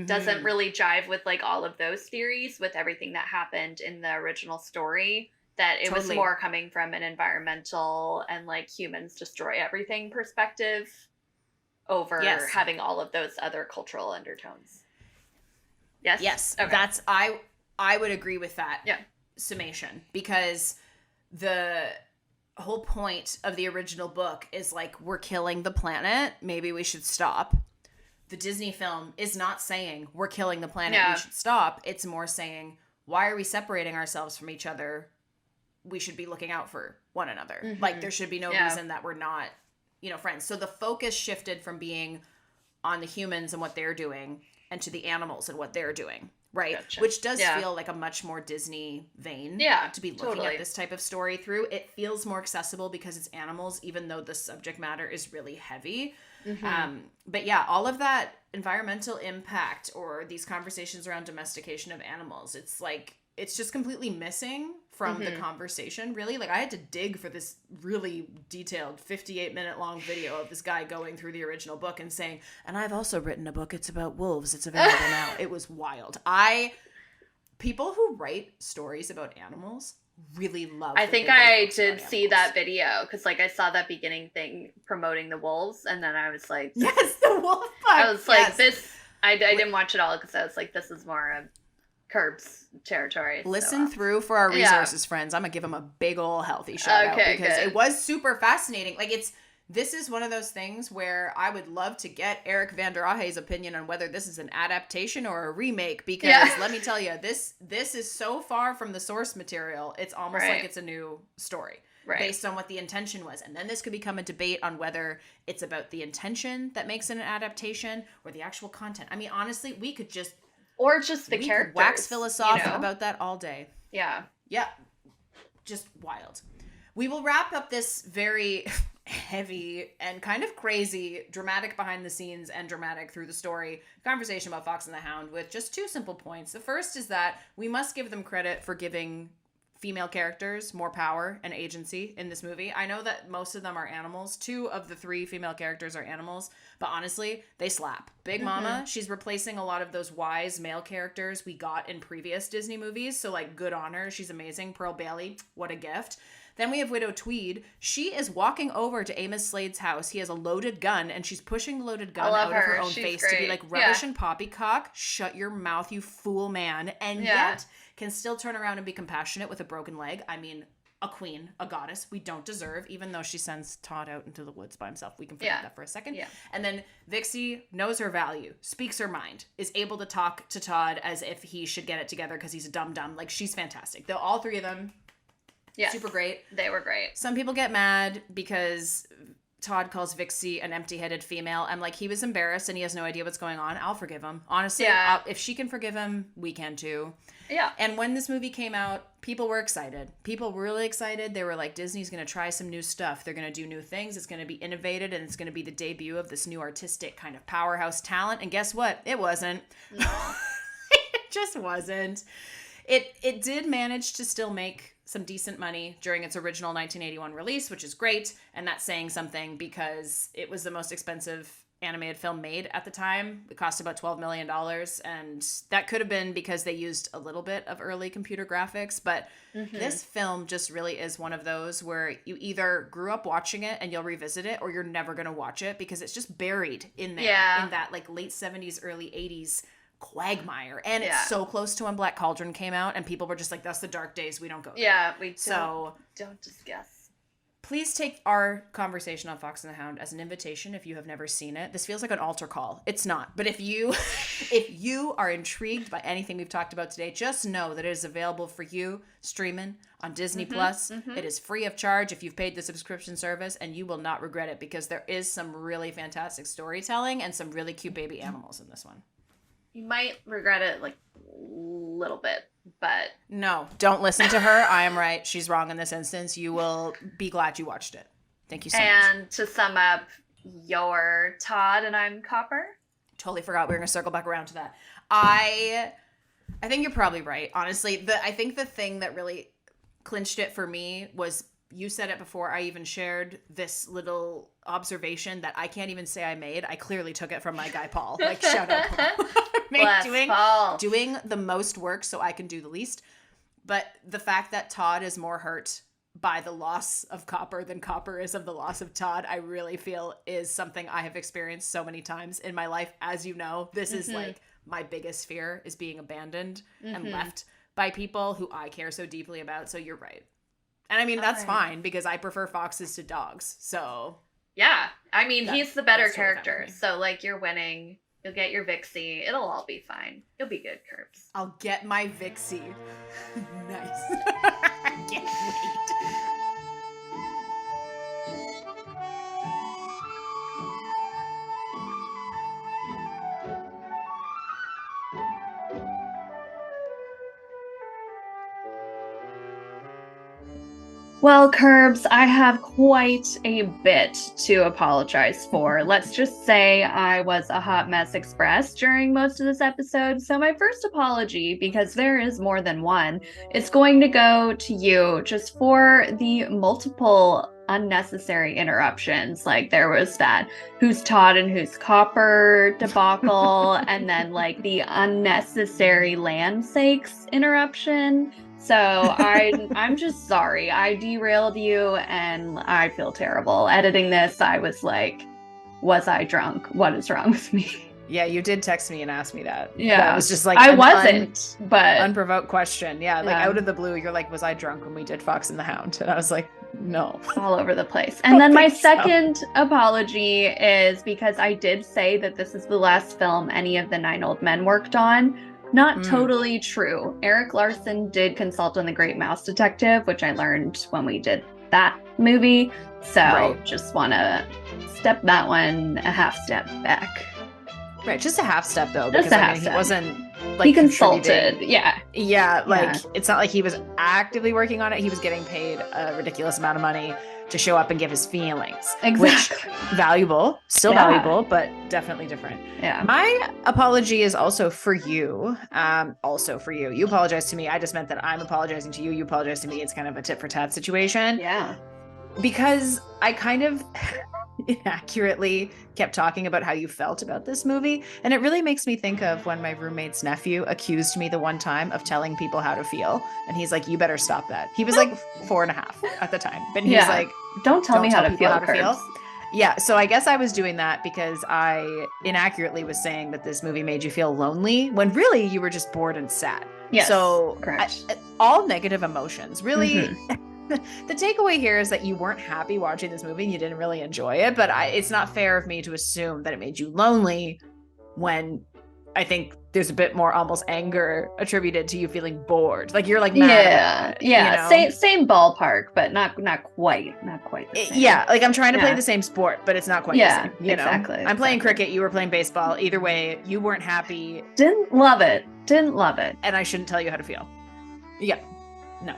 doesn't really jive with like all of those theories with everything that happened in the original story. That it was more coming from an environmental and like humans destroy everything perspective over having all of those other cultural undertones. Yes? Yes. Okay. That's, I would agree with that summation, because the whole point of the original book is like, we're killing the planet, maybe we should stop. The Disney film is not saying we're killing the planet, we should stop. It's more saying, why are we separating ourselves from each other? We should be looking out for one another. Like there should be no reason that we're not, you know, friends. So the focus shifted from being on the humans and what they're doing and to the animals and what they're doing. Right. Gotcha. Which does feel like a much more Disney vein to be looking at this type of story through. It feels more accessible because it's animals, even though the subject matter is really heavy. But yeah, all of that environmental impact or these conversations around domestication of animals, it's like, it's just completely missing from the conversation, really. Like, I had to dig for this really detailed 58-minute long video of this guy going through the original book and saying, and I've also written a book, it's about wolves, it's available now. It was wild. People who write stories about animals really love. I think I did see that video because, like, I saw that beginning thing promoting the wolves, and then I was like, yes, the wolf book. I was like, this. I didn't watch it all because I was like, this is more of Kirbs territory. Listen through for our resources, friends. I'm gonna give them a big ol' healthy shout out because it was super fascinating. Like, this is one of those things where I would love to get Eric Van der Ahe's opinion on whether this is an adaptation or a remake, because let me tell you, this is so far from the source material, it's almost like it's a new story based on what the intention was. And then this could become a debate on whether it's about the intention that makes it an adaptation or the actual content. I mean, honestly, we could just... Or just the characters. Wax philosophical about that all day. Yeah. Yeah. Just wild. We will wrap up this very heavy and kind of crazy, dramatic behind the scenes and dramatic through the story conversation about Fox and the Hound with just two simple points. The first is that we must give them credit for giving female characters more power and agency in this movie. I know that most of them are animals. 2 of the 3 female characters are animals, but honestly, they slap. Big Mama, she's replacing a lot of those wise male characters we got in previous Disney movies, so like, good on her. She's amazing. Pearl Bailey, what a gift. Then we have Widow Tweed. She is walking over to Amos Slade's house. He has a loaded gun, and she's pushing the loaded gun out of her own face to be like, rubbish and poppycock, shut your mouth, you fool man. And yet can still turn around and be compassionate with a broken leg. I mean, a queen, a goddess we don't deserve, even though she sends Todd out into the woods by himself. We can forget that for a second. Yeah. And then Vixie knows her value, speaks her mind, is able to talk to Todd as if he should get it together because he's a dum-dum. Like, she's fantastic. Though all 3 of them, super great. They were great. Some people get mad because Todd calls Vixie an empty-headed female. I'm like, he was embarrassed and he has no idea what's going on. I'll forgive him. Honestly, if she can forgive him, we can too. Yeah. And when this movie came out, people were excited. People were really excited. They were like, Disney's going to try some new stuff. They're going to do new things. It's going to be innovated, and it's going to be the debut of this new artistic kind of powerhouse talent. And guess what? It wasn't. No. It just wasn't. It did manage to still make some decent money during its original 1981 release, which is great. And that's saying something because it was the most expensive animated film made at the time. It cost about $12 million. And that could have been because they used a little bit of early computer graphics. But this film just really is one of those where you either grew up watching it and you'll revisit it, or you're never going to watch it because it's just buried in there in that like late 70s, early 80s quagmire. And it's so close to when Black Cauldron came out, and people were just like, that's the dark days, we don't go there. Yeah, we don't discuss. Please take our conversation on Fox and the Hound as an invitation if you have never seen it. This feels like an altar call. It's not. But if you are intrigued by anything we've talked about today, just know that it is available for you streaming on Disney Plus. It is free of charge if you've paid the subscription service, and you will not regret it because there is some really fantastic storytelling and some really cute baby animals in this one. You might regret it like a little bit, but... No, don't listen to her. I am right. She's wrong in this instance. You will be glad you watched it. Thank you so much. And to sum up, you're Todd and I'm Copper. Totally forgot we were going to circle back around to that. I think you're probably right. Honestly, I think the thing that really clinched it for me was, you said it before I even shared this little observation that I can't even say I made. I clearly took it from my guy Paul. Like, shout out Paul. Paul. Doing the most work so I can do the least. But the fact that Todd is more hurt by the loss of Copper than Copper is of the loss of Todd, I really feel is something I have experienced so many times in my life. As you know, this is like my biggest fear, is being abandoned and left by people who I care so deeply about. So you're right. And I mean, that's fine because I prefer foxes to dogs. So yeah, I mean, he's the better character. So like, you're winning. You'll get your Vixie. It'll all be fine. You'll be good, Kirbs. I'll get my Vixie. Nice. Can't wait. Well, Kirbs, I have quite a bit to apologize for. Let's just say I was a hot mess express during most of this episode. So my first apology, because there is more than one, it's going to go to you just for the multiple unnecessary interruptions. Like there was that who's Todd and who's Copper debacle, and then like the unnecessary land sakes interruption. So I'm just sorry. I derailed you and I feel terrible. Editing this, I was like, was I drunk? What is wrong with me? Yeah, you did text me and ask me that. Yeah. That was just like I wasn't, but unprovoked question. Yeah, like out of the blue, you're like, was I drunk when we did Fox and the Hound? And I was like, no. All over the place. And then my second apology is because I did say that this is the last film any of the 9 Old Men worked on. Not totally true. Eric Larson did consult on The Great Mouse Detective, which I learned when we did that movie. So just want to step that one a half step back. Right, just a half step though, because I mean, he wasn't like he consulted. Yeah, like it's not like he was actively working on it. He was getting paid a ridiculous amount of money to show up and give his feelings. Exactly. Which valuable, still valuable, but definitely different. Yeah. My apology is also for you. You apologize to me. I just meant that I'm apologizing to you. You apologize to me. It's kind of a tit for tat situation. Yeah. Because I kind of inaccurately kept talking about how you felt about this movie. And it really makes me think of when my roommate's nephew accused me the one time of telling people how to feel. And he's like, you better stop that. He was like 4.5 at the time. But he's like, don't tell me how to feel. Yeah, so I guess I was doing that because I inaccurately was saying that this movie made you feel lonely when really you were just bored and sad. Yes, so correct. All negative emotions, really. The takeaway here is that you weren't happy watching this movie and you didn't really enjoy it, but it's not fair of me to assume that it made you lonely when I think there's a bit more almost anger attributed to you feeling bored. Like you're like mad. Yeah. You know? Same ballpark, but not quite the same. Yeah, like I'm trying to play the same sport, but it's not quite the same. You know? Exactly. I'm playing cricket, you were playing baseball. Either way, you weren't happy. Didn't love it. And I shouldn't tell you how to feel. Yeah. No.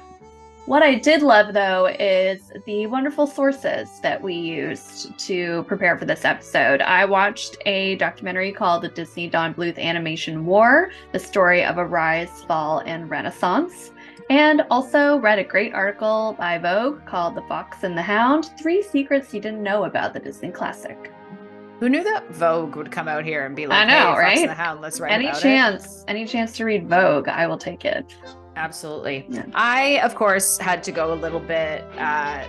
What I did love, though, is the wonderful sources that we used to prepare for this episode. I watched a documentary called The Disney Don Bluth Animation War, the story of a rise, fall, and renaissance, and also read a great article by Vogue called The Fox and the Hound, 3 Secrets You Didn't Know About the Disney Classic. Who knew that Vogue would come out here and be like, I know, hey, right? Fox and the Hound, let's write about it. Any chance to read Vogue, I will take it. Absolutely. Yeah. I, of course, had to go a little bit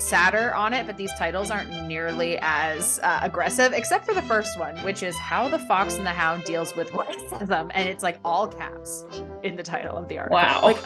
sadder on it, but these titles aren't nearly as aggressive, except for the first one, which is How the Fox and the Hound Deals with Racism. And it's like all caps in the title of the article. Wow. Like,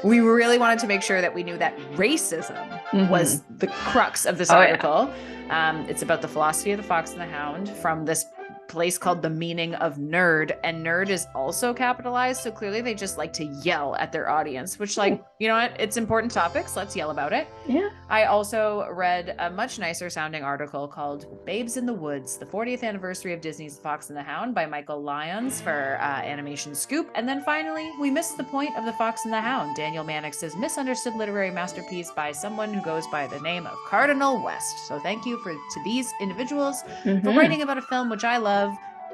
we really wanted to make sure that we knew that racism was the crux of this article. Yeah. It's about the philosophy of the Fox and the Hound from this place called The Meaning of Nerd, and nerd is also capitalized, so clearly they just like to yell at their audience, which like, you know what, it's important topics, let's yell about it. Yeah. I also read a much nicer sounding article called Babes in the Woods, the 40th anniversary of Disney's Fox and the Hound by Michael Lyons for Animation Scoop. And then finally, we missed the point of the Fox and the Hound, Daniel Mannix's misunderstood literary masterpiece by someone who goes by the name of Cardinal West. So thank you to these individuals for writing about a film which I love,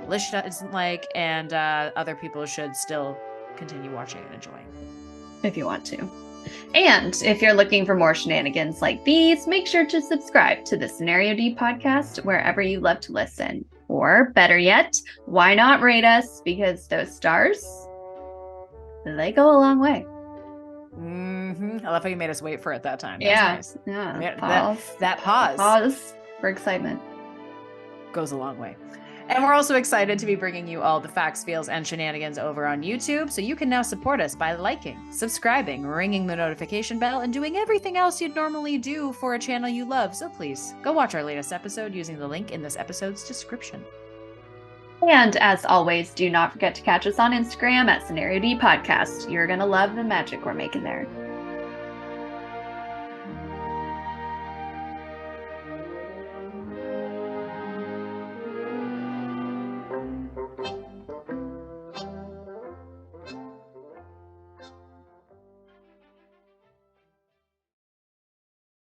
Lish doesn't like, and other people should still continue watching and enjoying. If you want to. And if you're looking for more shenanigans like these, make sure to subscribe to the Scenario D podcast wherever you love to listen. Or better yet, why not rate us? Because those stars, they go a long way. I love how you made us wait for it that time. That's nice. Yeah. Pause. That pause. Pause for excitement. Goes a long way. And we're also excited to be bringing you all the facts, feels, and shenanigans over on YouTube, so you can now support us by liking, subscribing, ringing the notification bell, and doing everything else you'd normally do for a channel you love. So please, go watch our latest episode using the link in this episode's description. And as always, do not forget to catch us on Instagram at Scenario D Podcast. You're going to love the magic we're making there.